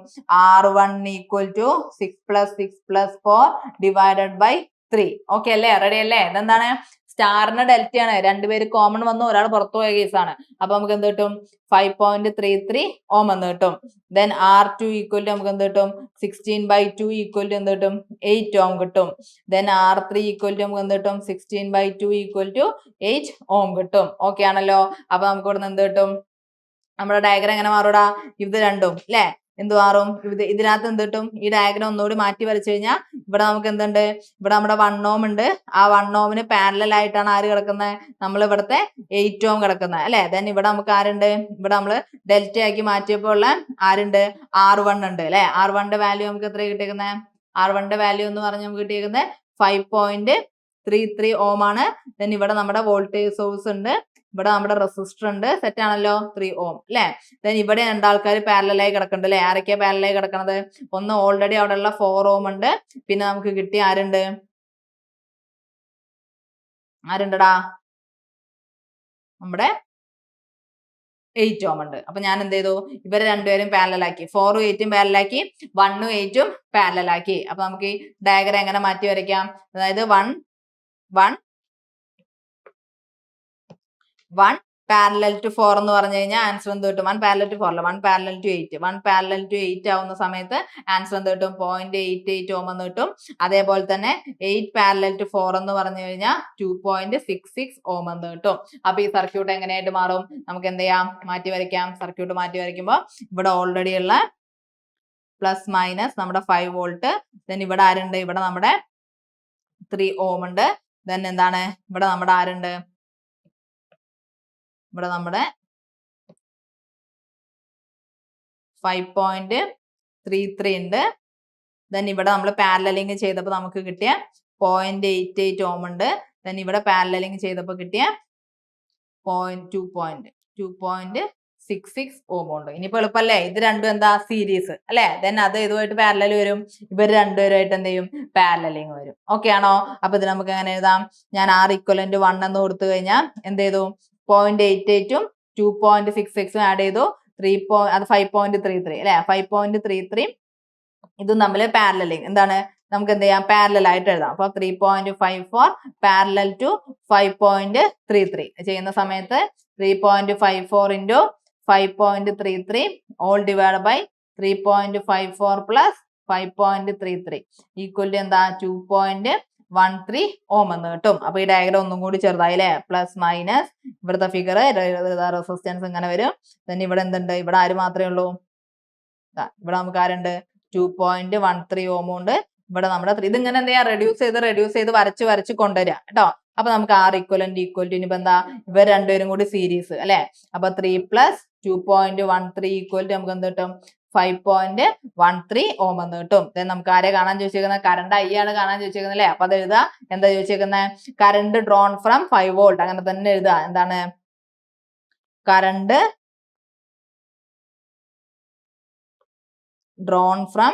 R1 equal to 6 + 6 + 4 divided by 3. Okay അല്ലേ? റെഡി അല്ലേ? ഇതെന്താണ്? സ്റ്റാറിന് ഡെൽറ്റയാണ്, രണ്ടുപേര് കോമൺ വന്നു, ഒരാൾ പുറത്തു പോയ കേസാണ്. അപ്പൊ നമുക്ക് എന്ത് കിട്ടും? 5.33 ഓം എന്ന് കിട്ടും. ദെൻ R2 ഈക്വൽ ടു നമുക്ക് എന്ത് കിട്ടും? 16/2 ഈക്വൽ ടു എന്ത് കിട്ടും? 8 ഓം കിട്ടും. ദെൻ R3 ഈക്വൽ ടു നമുക്ക് എന്ത് കിട്ടും? 16/2 ഈക്വൽ ടു 8 ഓം കിട്ടും. ഓക്കെ ആണല്ലോ? അപ്പൊ നമുക്ക് ഇവിടെ നിന്ന് എന്ത് കിട്ടും? നമ്മുടെ ഡയഗ്രം എങ്ങനെ മാറൂടാ? ഇത് രണ്ടും അല്ലെ എന്ത് മാറും? ഇതിനകത്ത് എന്ത് കിട്ടും? ഈ ഡയഗ്രം ഒന്നുകൂടി മാറ്റി വരച്ചു കഴിഞ്ഞാൽ ഇവിടെ നമുക്ക് എന്തുണ്ട്? ഇവിടെ നമ്മുടെ 1 ഓം ഉണ്ട്. ആ 1 ഓമിന് പാരലൽ ആയിട്ടാണ് ആര് കിടക്കുന്നത്? നമ്മൾ ഇവിടുത്തെ 8 ഓം കിടക്കുന്നത് അല്ലെ? ദെൻ ഇവിടെ നമുക്ക് ആരുണ്ട്? ഇവിടെ നമ്മൾ ഡെൽറ്റ ആക്കി മാറ്റിയപ്പോൾ ഉള്ള ആരുണ്ട്? R1 ഉണ്ട് അല്ലെ? R1ന്റെ വാല്യൂ നമുക്ക് എത്ര കിട്ടിയേക്കുന്നത്? R1ന്റെ വാല്യൂ എന്ന് പറഞ്ഞാൽ നമുക്ക് കിട്ടിയേക്കുന്നത് 5.33 ഓം ആണ്. ദെൻ ഇവിടെ നമ്മുടെ വോൾട്ടേജ് സോഴ്സ് ഉണ്ട്, ഇവിടെ നമ്മുടെ റെസിസ്റ്റർ ഉണ്ട്. സെറ്റ് ആണല്ലോ? 3 ഓം അല്ലെ? ദെൻ ഇവിടെ രണ്ടാൾക്കാർ പാരലലായി കിടക്കുന്നുണ്ട് അല്ലെ? ആരൊക്കെയാ പാരലലായി കിടക്കണത്? ഒന്ന് ഓൾറെഡി അവിടെ ഉള്ള 4 ഓം ഉണ്ട്. പിന്നെ നമുക്ക് കിട്ടിയ ആരുണ്ട്? ആരുണ്ടടാ? നമ്മുടെ 8 ഓം ഉണ്ട്. അപ്പൊ ഞാൻ എന്ത് ചെയ്തു? ഇവരെ രണ്ടുപേരും പാരലലാക്കി, 4ഉം 8ഉം പാരലലാക്കി, 1ഉം 8ഉം പാരലലാക്കി. അപ്പൊ നമുക്ക് ഈ ഡയഗ്രം എങ്ങനെ മാറ്റി വരയ്ക്കാം? അതായത് 1 പാരലൽ ടു 4 എന്ന് പറഞ്ഞു കഴിഞ്ഞാൽ ആൻസർ എന്ത് കിട്ടും? 1 പാരലൽ ടു 4 അല്ല, 1 പാരലൽ ടു 8. 1 പാരലൽ ടു 8 ആവുന്ന സമയത്ത് ആൻസർ എന്ത് കിട്ടും? 0.88 ഓം എന്ന് കിട്ടും. അതേപോലെ തന്നെ 8 പാരലൽ ടു 4 എന്ന് പറഞ്ഞു കഴിഞ്ഞാൽ 2.66 ഓം എന്ന് കിട്ടും. അപ്പൊ ഈ സർക്യൂട്ട് എങ്ങനെയായിട്ട് മാറും? നമുക്ക് എന്ത് ചെയ്യാം? മാറ്റി വരയ്ക്കാം. സർക്യൂട്ട് മാറ്റി വരയ്ക്കുമ്പോൾ ഇവിടെ ഓൾറെഡി ഉള്ള പ്ലസ് മൈനസ് നമ്മുടെ 5 വോൾട്ട്. ദെൻ ഇവിടെ ആരുണ്ട്? ഇവിടെ നമ്മുടെ 3 ഓം ഉണ്ട്. ദെൻ എന്താണ്? ഇവിടെ നമ്മുടെ ആരുണ്ട്? ഇവിടെ നമ്മുടെ 5.33 ഉണ്ട്. ദെൻ ഇവിടെ നമ്മൾ പാരലലിംഗ് ചെയ്തപ്പോൾ നമുക്ക് കിട്ടിയ 0.88 ഓം ഉണ്ട്. ദെൻ ഇവിടെ പാരലലിംഗ് ചെയ്തപ്പോൾ കിട്ടിയ 2.66 ഓം ഉണ്ട്. ഇനിയിപ്പോ എളുപ്പല്ലേ? ഇത് രണ്ടും എന്താ? സീരീസ് അല്ലെ? ദെൻ അത് ഇതുമായിട്ട് പാരലൽ വരും. ഇവർ രണ്ടുപേരുമായിട്ട് എന്ത് ചെയ്യും? പാരലലിംഗ് വരും. ഓക്കെ ആണോ? അപ്പൊ ഇത് നമുക്ക് എങ്ങനെ എഴുതാം? ഞാൻ R equivalent 1 എന്ന് കൊടുത്തു കഴിഞ്ഞാൽ എന്ത് ചെയ്തു? 0.88ഉം 2.66ഉം ആഡ് ചെയ്തു. അത് 5.33 അല്ലെ? 5.33 ഇതും തമ്മിൽ പാരലലിംഗ് എന്താണ്? നമുക്ക് എന്ത് ചെയ്യാം? പാരലൽ ആയിട്ട് എഴുതാം. അപ്പൊ 3.54 പാരലൽ ടു 5.33 ചെയ്യുന്ന സമയത്ത് 3.54 into 5.33 all divided by 3.54 plus 5.33 equal to എന്താ? 2.13 ഓം എന്ന് കിട്ടും. അപ്പൊ ഈ ഡയഗ്രം ഒന്നും കൂടി ചെറുതായി അല്ലെ? പ്ലസ് മൈനസ് ഇവിടുത്തെ ഫിഗർ റെസിസ്റ്റൻസ് ഇങ്ങനെ വരും. then ഇവിടെ എന്തുണ്ട്? ഇവിടെ ആര് മാത്രമേ ഉള്ളൂ? ഇവിടെ നമുക്ക് ആരുണ്ട്? 2.13 ഓം ഉണ്ട്. ഇവിടെ നമ്മുടെ ഇതിങ്ങനെ എന്ത് ചെയ്യാ? റെഡ്യൂസ് ചെയ്ത് വരച്ച് കൊണ്ടുവരിക കേട്ടോ. അപ്പൊ നമുക്ക് R equivalent ഈക്വൽ ടു ഇനിയിപ്പോ എന്താ? ഇവർ രണ്ടുപേരും കൂടി സീരീസ് അല്ലെ? അപ്പൊ 3 plus 2.13 ഈക്വൽ ടു നമുക്ക് എന്ത് കിട്ടും? 5.13 ഓം എന്ന് കിട്ടും. ദെൻ നമുക്ക് ആരെ കാണാൻ ചോദിച്ചേക്കുന്നത്? കറണ്ട് I ആണ് കാണാൻ ചോദിച്ചേക്കുന്നത് അല്ലെ? അപ്പൊ അത് എഴുതാ. എന്താ ചോദിച്ചേക്കുന്നത്? കറണ്ട് ഡ്രോൺ ഫ്രം 5 വോൾട്ട് അങ്ങനെ തന്നെ എഴുതാ. എന്താണ്? Current drawn from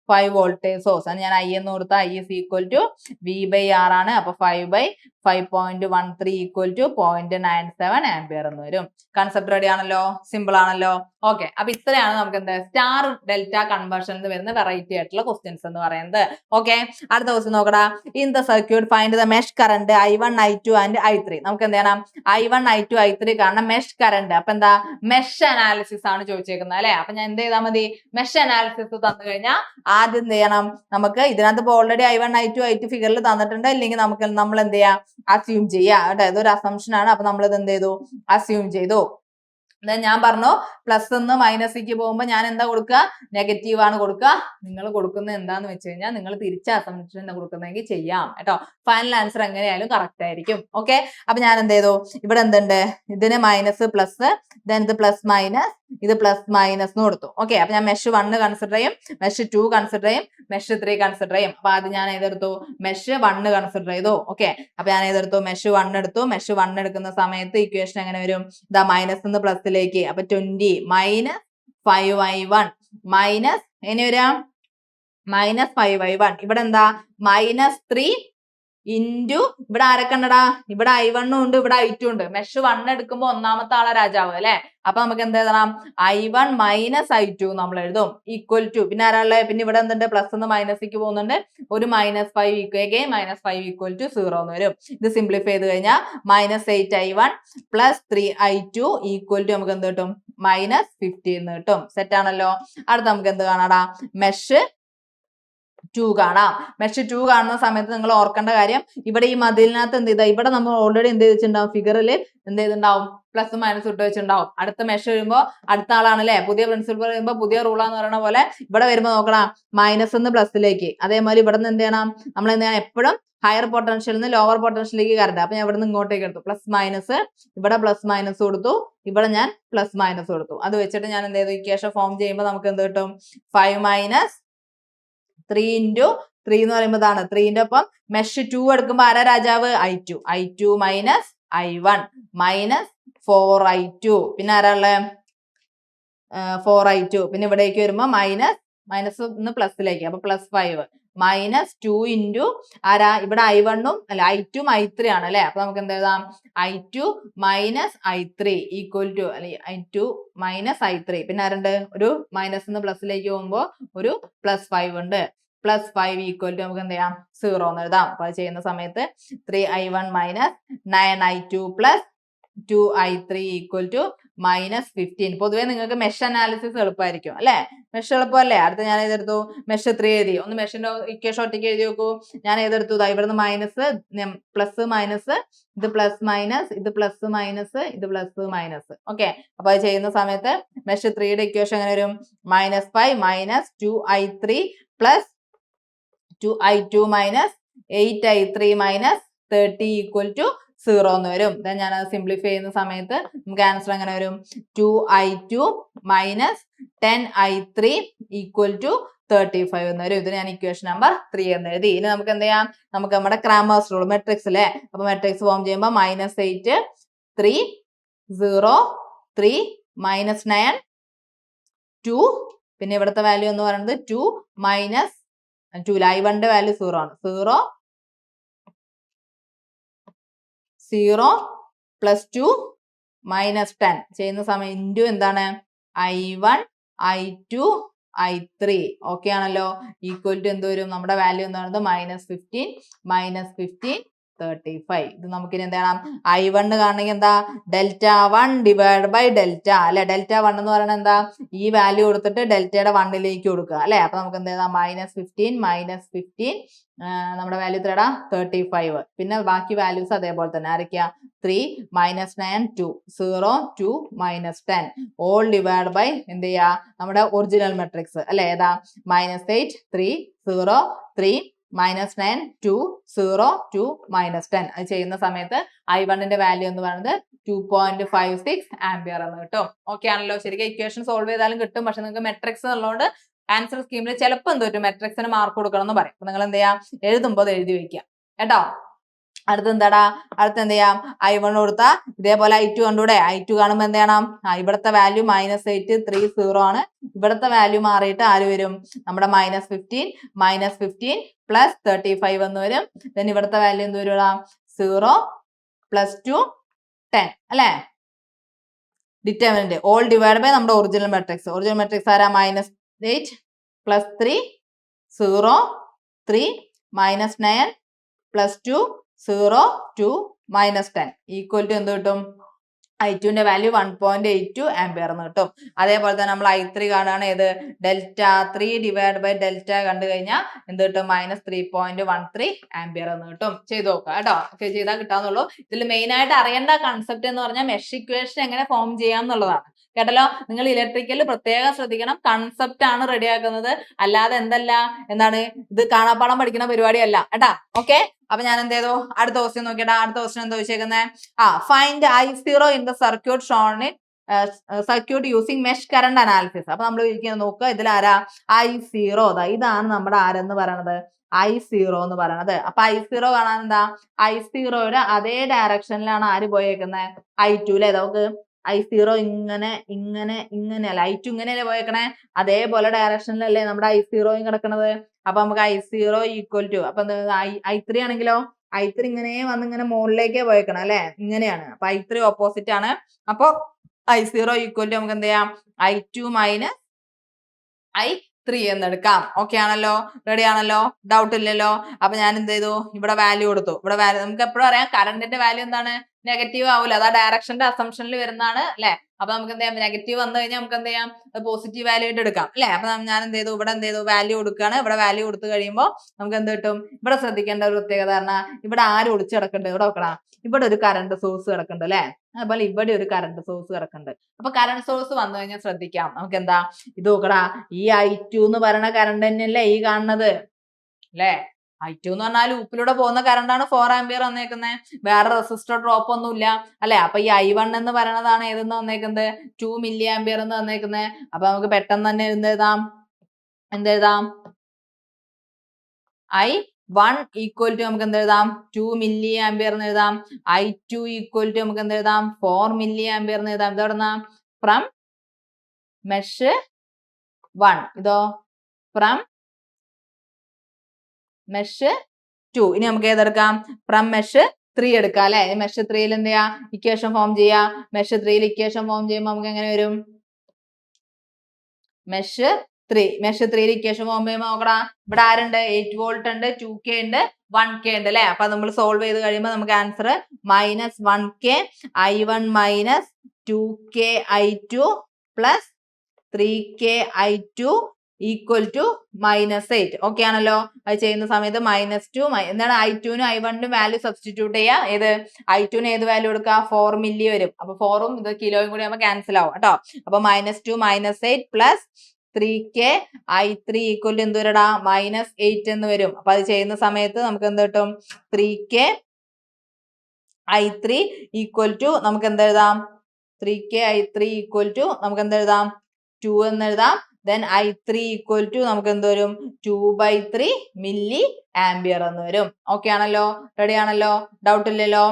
5 voltage source ആണ്. ഞാൻ I എന്ന് കൊടുത്ത I is equal to V/R ആണ്. അപ്പൊ 5/5.13 equal to 0.97 ആംപിയർ എന്ന് വരും. കൺസെപ്റ്റ് റെഡി ആണല്ലോ? സിമ്പിൾ ആണല്ലോ? ഓക്കെ. അപ്പൊ ഇത്രയാണ് നമുക്ക് എന്താ സ്റ്റാർ ഡെൽറ്റ കൺവേർഷനിൽ വരുന്ന വെറൈറ്റി ആയിട്ടുള്ള ക്വസ്റ്റ്യൻസ് എന്ന് പറയുന്നത്. ഓക്കെ. അടുത്ത ക്വസ്റ്റ്യൻ നോക്കടാ. In the circuit find the mesh current I1, I2 and I3. നമുക്ക് എന്ത് ചെയ്യണം? I1, I2, I3 കാരണം മെഷ് കറണ്ട്. അപ്പൊ എന്താ? മെഷ് അനാലിസിസ് ആണ് ചോദിച്ചേക്കുന്നത് അല്ലെ? അപ്പൊ ഞാൻ എന്ത് ചെയ്താൽ മതി? മെഷ് അനാലിസിസ് തന്നു കഴിഞ്ഞാൽ ആദ്യം എന്ത് ചെയ്യണം? നമുക്ക് ഇതിനകത്ത് ഇപ്പോൾ ഓൾറെഡി I1, I2, I3 ഫിഗറിൽ തന്നിട്ടുണ്ട്. ഇല്ലെങ്കിൽ നമ്മൾ എന്ത് ചെയ്യാം? അസ്യൂം ചെയ്യാം കേട്ടോ. ഇതൊരു അസംഷൻ ആണ്. അപ്പൊ നമ്മൾ ഇത് എന്ത് ചെയ്തു? അസ്യൂം ചെയ്തു. ഞാൻ പറഞ്ഞു പ്ലസ് നിന്ന് മൈനസിലേക്ക് പോകുമ്പോൾ ഞാൻ എന്താ കൊടുക്കുക? നെഗറ്റീവ് ആണ് കൊടുക്കുക. നിങ്ങൾ കൊടുക്കുന്നത് എന്താന്ന് വെച്ച് കഴിഞ്ഞാൽ നിങ്ങൾ തിരിച്ച അസംഷൻ കൊടുക്കുന്നെങ്കിൽ ചെയ്യാം കേട്ടോ. ഫൈനൽ ആൻസർ എങ്ങനെയായാലും കറക്റ്റ് ആയിരിക്കും. ഓക്കെ. അപ്പൊ ഞാൻ എന്ത് ചെയ്തു? ഇവിടെ എന്തുണ്ട്? ഇതിന് മൈനസ് പ്ലസ്, ദെൻ ഇത് പ്ലസ് മൈനസ്, ഇത് പ്ലസ് മൈനസ് എന്ന് കൊടുത്തു. ഓക്കെ. അപ്പൊ ഞാൻ മെഷ് 1 കൺസിഡർ ചെയ്യും, മെഷ് 2 കൺസിഡർ ചെയ്യും, മെഷ് 3 കൺസിഡർ ചെയ്യും. അപ്പൊ ആദ്യം ഞാൻ ഏതെടുത്തു? മെഷ് 1 കൺസിഡർ ചെയ്തു. ഓക്കെ. അപ്പൊ ഞാൻ ഏതെടുത്തു? മെഷ് 1 എടുത്തു. മെഷ് 1 എടുക്കുന്ന സമയത്ത് ഇക്വേഷൻ എങ്ങനെ വരും? ഇതാ മൈനസ് നിന്ന് പ്ലസിലേക്ക്. അപ്പൊ 20 മൈനസ് 5I1 മൈനസ് എങ്ങനെ വരാം? Minus 5I1. ഇവിടെ എന്താ? -3 ഇൻറ്റു ഇവിടെ ആരൊക്കെ ഉണ്ടടാ? ഇവിടെ I1 ഉണ്ട്, ഇവിടെ I2 ഉണ്ട്. മെഷ് 1 എടുക്കുമ്പോ ഒന്നാമത്തെ ആളെ രാജാവ് അല്ലെ? അപ്പൊ നമുക്ക് എന്ത് എഴുതണം? I1 മൈനസ് I2 നമ്മൾ എഴുതും ഈക്വൽ ടു പിന്നെ ആരാളെ? പിന്നെ ഇവിടെ എന്തുണ്ട്? പ്ലസ് നിന്ന് മൈനസിലേക്ക് പോകുന്നുണ്ട്. ഒരു -5 -5 ഈക്വൽ ടു 0 എന്ന് വരും. ഇത് സിംപ്ലിഫൈ ചെയ്ത് കഴിഞ്ഞാൽ -8I1 plus 3I2 equal to നമുക്ക് എന്ത് കിട്ടും? -15 എന്ന് കിട്ടും. സെറ്റ് ആണല്ലോ? അടുത്ത നമുക്ക് എന്ത് കാണാടാ? മെഷ് 2 കാണാം. മെഷ് 2 കാണുന്ന സമയത്ത് നിങ്ങൾ ഓർക്കേണ്ട കാര്യം ഇവിടെ ഈ മതിലിനകത്ത് എന്ത് ചെയ്താ? ഇവിടെ നമ്മൾ ഓൾറെഡി എന്ത് ചെയ്തിട്ടുണ്ടാവും? ഫിഗറിൽ എന്ത് ചെയ്തിട്ടുണ്ടാവും? പ്ലസ് മൈനസ് ഇട്ട് വെച്ചിട്ടുണ്ടാവും. അടുത്ത മെഷ് വരുമ്പോ അടുത്ത ആളാണ് അല്ലെ? പുതിയ പ്രിൻസിപ്പൾ വരുമ്പോ പുതിയ റൂളാന്ന് പറയുന്ന പോലെ ഇവിടെ വരുമ്പോ നോക്കണം മൈനസ് നിന്ന് പ്ലസിലേക്ക്. അതേമാതിരി ഇവിടെ നിന്ന് എന്ത് ചെയ്യണം? നമ്മൾ എന്ത് ചെയ്യണം? എപ്പോഴും ഹയർ പൊട്ടൻഷ്യൽ നിന്ന് ലോവർ പൊട്ടൻഷ്യലിലേക്ക് കറണ്ട്. അപ്പൊ ഞാൻ ഇവിടെ നിന്ന് ഇങ്ങോട്ടേക്ക് എടുത്തു. പ്ലസ് മൈനസ്, ഇവിടെ പ്ലസ് മൈനസ് കൊടുത്തു, ഇവിടെ ഞാൻ പ്ലസ് മൈനസ് കൊടുത്തു. അത് വെച്ചിട്ട് ഞാൻ എന്ത് ചെയ്തു? ഇക്വേഷൻ ഫോം ചെയ്യുമ്പോൾ നമുക്ക് എന്ത് കിട്ടും? 5 മൈനസ് 3 ഇൻറ്റു 3 എന്ന് പറയുമ്പോൾ ഇതാണ് 3ന്റെ ഒപ്പം മെഷ് 2 എടുക്കുമ്പോൾ ആരാ രാജാവ്? I2 minus I1 minus 4I2. പിന്നെ ആരാ ഉള്ളത്? 4I2. പിന്നെ ഇവിടേക്ക് വരുമ്പോൾ മൈനസ് ഒന്ന് പ്ലസിലേക്ക്. അപ്പൊ +5 -2 ഇൻറ്റു ആരാ? ഇവിടെ I1ഉം അല്ല I2ഉം I3 ആണ് അല്ലെ? അപ്പൊ നമുക്ക് എന്ത് എഴുതാം? I2 minus I3 equal to അല്ലെ I2 മൈനസ് I3. പിന്നെ ആരുണ്ട്? ഒരു മൈനസ് നിന്ന് പ്ലസിലേക്ക് പോകുമ്പോൾ ഒരു +5 ഉണ്ട്. +5 ഈക്വൽ ടു നമുക്ക് എന്ത് ചെയ്യാം? 0 എന്ന് എഴുതാം. അപ്പൊ അത് ചെയ്യുന്ന സമയത്ത് 3I1 minus 9I2 plus 2i3 equal to -15. പൊതുവെ നിങ്ങൾക്ക് മെഷ് അനാലിസിസ് എളുപ്പമായിരിക്കും അല്ലെ? മെഷ് എളുപ്പമല്ലേ? അടുത്ത ഞാൻ ഏതെടുത്തു? മെഷ് 3 എഴുതി. ഒന്ന് മെഷിന്റെ ഇക്വേഷൻ ഒറ്റയ്ക്ക് എഴുതി നോക്കൂ. ഞാൻ ഏതെടുത്തു? ഇവിടുന്ന് മൈനസ്, പ്ലസ് മൈനസ്, ഇത് പ്ലസ് മൈനസ്, ഇത് പ്ലസ് മൈനസ്, ഇത് പ്ലസ് മൈനസ്. ഓക്കെ, അപ്പൊ അത് ചെയ്യുന്ന സമയത്ത് മെഷ് 3യുടെ ഇക്വേഷൻ എങ്ങനെ വരും? -5 minus 2i3 plus 2i2 minus 8i3 minus 30 equal to 0 എന്ന് വരും. ഞാൻ അത് സിംപ്ലിഫൈ ചെയ്യുന്ന സമയത്ത് നമുക്ക് ആൻസർ എങ്ങനെ വരും? 2i2 minus 10i3 equal to 35 എന്ന് വരും. ഇത് ഞാൻ ഇക്വേഷൻ നമ്പർ 3 എന്ന് എഴുതി. ഇനി നമുക്ക് എന്ത് ചെയ്യാം? നമുക്ക് നമ്മുടെ ക്രാമേഴ്സ് റൂൾ മെട്രിക്സ് അല്ലേ? അപ്പൊ മെട്രിക്സ് ഫോം ചെയ്യുമ്പോൾ -8 3 0 3 -9 2, പിന്നെ ഇവിടുത്തെ വാല്യൂ എന്ന് പറയുന്നത് 2 മൈനസ് 2 i1ന്റെ വാല്യൂ 0 ആണ്. 0 പ്ലസ് 2 മൈനസ് 10 ചെയ്യുന്ന സമയം ഇൻറ്റു എന്താണ്? i1 i2 i3. ഓക്കെ ആണല്ലോ? ഈക്വൽ ടു എന്ത് വരും? നമ്മുടെ വാല്യൂ എന്ന് പറയുന്നത് -15 -15 35. ഇത് നമുക്കിനി എന്ത് ചെയ്യണം? i1 കാണണമെങ്കിൽ എന്താ? Δ1 ഡിവൈഡ് ബൈ ഡെൽറ്റ അല്ലെ? Δ1 എന്ന് പറയുന്നത് എന്താ? ഈ വാല്യൂ കൊടുത്തിട്ട് ഡെൽറ്റയുടെ 1ലേക്ക് കൊടുക്കുക അല്ലെ? അപ്പൊ നമുക്ക് എന്ത് ചെയ്താം? -15 നമ്മുടെ വാല്യൂ എത്രടാ? 35. പിന്നെ ബാക്കി വാല്യൂസ് അതേപോലെ തന്നെ ആരൊക്കെയാ? 3 -9 2 0 2 -10 ഓൾ ഡിവൈഡ് ബൈ എന്ത് ചെയ്യാ? നമ്മുടെ ഒറിജിനൽ മെട്രിക്സ് അല്ലെ? ഏതാ? -8 3 0 3 -9 2 0 2 -10. അത് ചെയ്യുന്ന സമയത്ത് i1ന്റെ വാല്യൂ എന്ന് പറയുന്നത് 2.56 ആംപിയർ എന്ന് കിട്ടും. ഓക്കെ ആണല്ലോ? ശരിക്കും ഇക്വേഷൻ സോൾവ് ചെയ്താലും കിട്ടും. പക്ഷെ നിങ്ങൾക്ക് മെട്രിക്സ് ഉള്ളതുകൊണ്ട് ആൻസർ സ്കീമിൽ ചിലപ്പോൾ എന്ത് പറ്റും? മെട്രിക്സിന് മാർക്ക് കൊടുക്കണം എന്ന് പറയും. അപ്പൊ നിങ്ങൾ എന്ത് ചെയ്യാം? എഴുതുമ്പോൾ അത് എഴുതി വെക്കുക കേട്ടോ. അടുത്ത് എന്താടാ? അടുത്ത് എന്ത് ചെയ്യാം? i1 കൊടുത്താ ഇതേപോലെ i2 കണ്ടൂടെ? i2 കാണുമ്പോൾ എന്ത് ചെയ്യണം? ഇവിടുത്തെ വാല്യൂ -8 3 0 ആണ്. ഇവിടുത്തെ വാല്യൂ മാറിയിട്ട് ആര് വരും? നമ്മുടെ -15 പ്ലസ് 35 എന്ന് വരും. ദെൻ ഇവിടുത്തെ വാല്യൂ എന്ത് വരും? 0 പ്ലസ് 2 10 അല്ലെ? ഡിറ്റർമിനന്റ് ഓൾ ഡിവൈഡ് ബൈ നമ്മുടെ ഒറിജിനൽ മെട്രിക്സ് ആരാ? -8 പ്ലസ് 3 0 3 -9 പ്ലസ് 2 0 2 -10 ഈക്വൽ ടു എന്ത് കിട്ടും? i2ന്റെ വാല്യൂ 1.82 ആംപിയർ എന്ന് കിട്ടും. അതേപോലെ തന്നെ നമ്മൾ i3 കാണുകയാണ്. ഏത്? Δ3 ഡിവൈഡ് ബൈ ഡെൽറ്റ കണ്ടു കഴിഞ്ഞാൽ എന്ത് കിട്ടും? -3.13 ആംപിയർ എന്ന് കിട്ടും. ചെയ്ത് നോക്കുക കേട്ടോ. ഒക്കെ ചെയ്താൽ കിട്ടാന്നുള്ളൂ. ഇതിൽ മെയിൻ ആയിട്ട് അറിയേണ്ട കൺസെപ്റ്റ് എന്ന് പറഞ്ഞാൽ മെഷ് ഇക്വേഷൻ എങ്ങനെ ഫോം ചെയ്യാം എന്നുള്ളതാണ്. കേട്ടല്ലോ? നിങ്ങൾ ഇലക്ട്രിക്കൽ പ്രത്യേകം ശ്രദ്ധിക്കണം. കൺസെപ്റ്റ് ആണ് റെഡിയാക്കുന്നത്, അല്ലാതെ എന്താണ് ഇത് കാണാപ്പാടം പഠിക്കുന്ന പരിപാടിയല്ല കേട്ടാ. ഓക്കെ, അപ്പൊ ഞാൻ എന്ത് ചെയ്തു? അടുത്ത ക്വസ്റ്റ്യൻ നോക്കിയടാ. അടുത്ത ക്വസ്റ്റ്യൻ എന്താ ചോദിച്ചേക്കുന്നത്? Find i0 in the circuit shown in circuit using mesh current analysis. അപ്പൊ നമ്മൾ ഇരിക്കുന്നത് നോക്കുക. ഇതിൽ ആരാ? i0. ഇതാണ് നമ്മുടെ ആരെന്ന് പറയണത്? i0 എന്ന് പറയണത്. അപ്പൊ i0 കാണാൻ എന്താ? i0യുടെ അതേ ഡയറക്ഷനിലാണ് ആര് പോയേക്കുന്നത്? i2 അല്ലെ? നമുക്ക് i0 ഇങ്ങനെയല്ല, i2 ഇങ്ങനെയല്ലേ പോയേക്കണേ? അതേപോലെ ഡയറക്ഷനിലല്ലേ നമ്മുടെ i0യും കിടക്കണത്. അപ്പൊ നമുക്ക് i0 ഈക്വൽ ടു അപ്പൊ i3 ആണെങ്കിലോ? i3 ഇങ്ങനെ വന്ന് ഇങ്ങനെ മുകളിലേക്കേ പോയേക്കണം അല്ലെ? ഇങ്ങനെയാണ്. അപ്പൊ i3 ഓപ്പോസിറ്റ് ആണ്. അപ്പൊ i0 ഈക്വൽ ടു നമുക്ക് എന്ത് ചെയ്യാം? i2 മൈനസ് i3 എന്നെടുക്കാം. ഓക്കെ ആണല്ലോ? റെഡി ആണല്ലോ? ഡൗട്ട് ഇല്ലല്ലോ? അപ്പൊ ഞാൻ എന്ത് ചെയ്തു? ഇവിടെ വാല്യൂ കൊടുത്തു. ഇവിടെ വാല്യൂ നമുക്ക് എപ്പോഴും അറിയാം, കറണ്ടിന്റെ വാല്യൂ എന്താണ്? നെഗറ്റീവ് ആവൂല. അതാ ഡയറക്ഷന്റെ അസംഷനിൽ വരുന്നതാണ് അല്ലെ? അപ്പൊ നമുക്ക് എന്ത് ചെയ്യാം? നെഗറ്റീവ് വന്നു കഴിഞ്ഞാൽ നമുക്ക് എന്ത് ചെയ്യാം? പോസിറ്റീവ് വാല്യൂ ആയിട്ട് എടുക്കാം അല്ലെ? അപ്പൊ ഞാൻ എന്ത് ചെയ്തു? ഇവിടെ എന്ത് ചെയ്തു? വാല്യൂ കൊടുക്കുകയാണ്. ഇവിടെ വാല്യൂ കൊടുത്തു കഴിയുമ്പോൾ നമുക്ക് എന്ത് കിട്ടും? ഇവിടെ ശ്രദ്ധിക്കേണ്ട ഒരു പ്രത്യേകത പറഞ്ഞാൽ ഇവിടെ ആര് ഒളിച്ചു കിടക്കുന്നുണ്ട്? ഇവിടെ നോക്കണം. ഇവിടെ ഒരു കറണ്ട് സോഴ്സ് കിടക്കുന്നുണ്ട് അല്ലെ? അതുപോലെ ഇവിടെ ഒരു കറണ്ട് സോഴ്സ് കിടക്കുന്നുണ്ട്. അപ്പൊ കറണ്ട് സോഴ്സ് വന്നു കഴിഞ്ഞാൽ ശ്രദ്ധിക്കാം. നമുക്ക് എന്താ? ഇത് നോക്കടാ. ഈ i2 എന്ന് പറയുന്ന കറണ്ട് തന്നെയല്ലേ ഈ കാണുന്നത് അല്ലെ? i2 എന്ന് പറഞ്ഞാൽ ലൂപ്പിലൂടെ പോകുന്ന കറണ്ടാണ് 4 ആംപിയർ വന്നേക്കുന്നത്. വേറെ റെസിസ്റ്റർ ഡ്രോപ്പ് ഒന്നും ഇല്ല അല്ലെ? അപ്പൊ ഈ i1 എന്ന് പറയുന്നതാണ് ഏതെന്ന് വന്നേക്കുന്നത്? 2 മില്ലി ആംപിയർ എന്ന് വന്നേക്കുന്നത്. അപ്പൊ നമുക്ക് പെട്ടെന്ന് തന്നെ എന്തെഴുതാം? i1 ഈക്വൽ ടു നമുക്ക് എന്തെഴുതാം? 2 മില്ലി ആംപിയർ എന്ന് എഴുതാം. i2 ഈക്വൽ ടു നമുക്ക് എന്തെഴുതാം? 4 മില്ലി ആംപിയർ എന്ന് എഴുതാം. ഇതെവിടുന്നാ? From mesh 1. ഇതോ? From mesh 2. ഇനി നമുക്ക് ഏതെടുക്കാം? ഫ്രം മെഷ് 3 എടുക്കാം അല്ലെ? മെഷ് 3യിൽ എന്ത് ചെയ്യാ? ഇക്വേഷൻ ഫോം ചെയ്യാ. മെഷ് 3യിൽ ഇക്വേഷൻ ഫോം ചെയ്യുമ്പോൾ നമുക്ക് എങ്ങനെ വരും? മെഷ് 3യിൽ ഇക്വേഷൻ ഫോം ചെയ്യുമ്പോൾ നോക്കടാ. ഇവിടെ ആരുണ്ട്? 8 വോൾട്ട് ഉണ്ട്, 2K ഉണ്ട്, 1k ഉണ്ട് അല്ലെ. അപ്പൊ നമ്മൾ സോൾവ് ചെയ്ത് കഴിയുമ്പോൾ നമുക്ക് answer -1k i1 minus 2k i2 plus 3k i2 equal to -8. Okay ആണല്ലോ. അത് ചെയ്യുന്ന സമയത്ത് -2 എന്താണ് i2നും i1നും വാല്യൂ സബ്സ്റ്റിറ്റ്യൂട്ട് ചെയ്യുക. ഏത് i2ന് ഏത് വാല്യൂ കൊടുക്കുക? 4 മില്ലി വരും. അപ്പൊ 4ഉം ഇത് കിലോയും കൂടി ആകുമ്പോൾ ക്യാൻസൽ ആവും കേട്ടോ. അപ്പൊ -2 -8 plus 3k i3 equal to എന്ത് വരടാ? -8 എന്ന് വരും. അപ്പൊ അത് ചെയ്യുന്ന സമയത്ത് നമുക്ക് എന്ത് കിട്ടും? 3k i3 ഈക്വൽ ടു നമുക്ക് എന്ത് എഴുതാം? 3k i3 ഈക്വൽ ടു നമുക്ക് എന്ത് എഴുതാം? 2 എന്ന് എഴുതാം. then i3 ഈക്വൽ ടു നമുക്ക് എന്ത് വരും? 2/3 മില്ലി ആംബിയർ എന്ന് വരും. ഓക്കെ ആണല്ലോ, റെഡി ആണല്ലോ, ഡൗട്ട് ഇല്ലല്ലോ.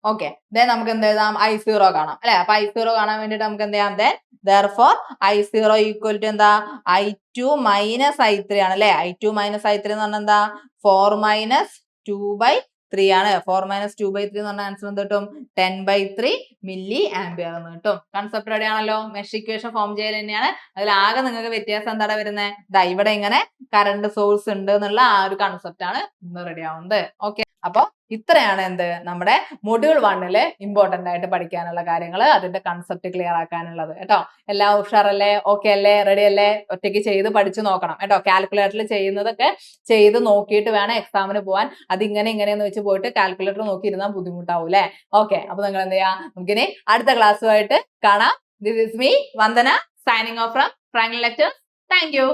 ഓക്കെ, then നമുക്ക് എന്ത് എഴുതാം? i0 കാണാം അല്ലെ. അപ്പൊ i0 കാണാൻ വേണ്ടിട്ട് നമുക്ക് എന്ത് ചെയ്യാം? then therefore i0 equal to എന്താ? i2 മൈനസ് i3 ആണ് അല്ലെ. i2 മൈനസ് i3 എന്ന് പറഞ്ഞാൽ എന്താ? 4 മൈനസ് 2/3 ആണ്. 4 മൈനസ് 2/3 എന്ന് പറഞ്ഞ ആൻസർ എന്ത് കിട്ടും? 10/3 മില്ലി ആംബിയർ എന്ന് കിട്ടും. കൺസെപ്റ്റ് റെഡി ആണല്ലോ. മെഷ് ഇക്വേഷൻ ഫോം ചെയ്യൽ തന്നെയാണ്. അതിൽ ആകെ നിങ്ങൾക്ക് വ്യത്യാസം എന്താണ് വരുന്നത്? ദാ ഇവിടെ ഇങ്ങനെ കറണ്ട് സോഴ്സ് ഉണ്ട് എന്നുള്ള ആ ഒരു കൺസെപ്റ്റ് ആണ് ഇന്ന് റെഡി ആവുന്നത്. ഓക്കെ, അപ്പൊ ഇത്രയാണ് എന്ത് നമ്മുടെ മൊഡ്യൂൾ 1 ഇമ്പോർട്ടന്റ് ആയിട്ട് പഠിക്കാനുള്ള കാര്യങ്ങൾ, അതിന്റെ കൺസെപ്റ്റ് ക്ലിയർ ആക്കാനുള്ളത് കേട്ടോ. എല്ലാം ഉഷാറല്ലേ? ഓക്കെ അല്ലേ? റെഡി അല്ലേ? ഒറ്റയ്ക്ക് ചെയ്ത് പഠിച്ചു നോക്കണം കേട്ടോ. കാൽക്കുലേറ്ററിൽ ചെയ്യുന്നതൊക്കെ ചെയ്ത് നോക്കിയിട്ട് വേണം എക്സാമിന് പോകാൻ. അതിങ്ങനെ ഇങ്ങനെയെന്ന് വെച്ച് പോയിട്ട് കാൽക്കുലേറ്റർ നോക്കിയിരുന്നാൽ ബുദ്ധിമുട്ടാവും അല്ലേ. ഓക്കെ, അപ്പൊ നിങ്ങൾ എന്ത് ചെയ്യാ? നമുക്കിനി അടുത്ത ക്ലാസ്സുമായിട്ട് കാണാം. This is me Vandana, signing off from Franklin lectures. Thank you.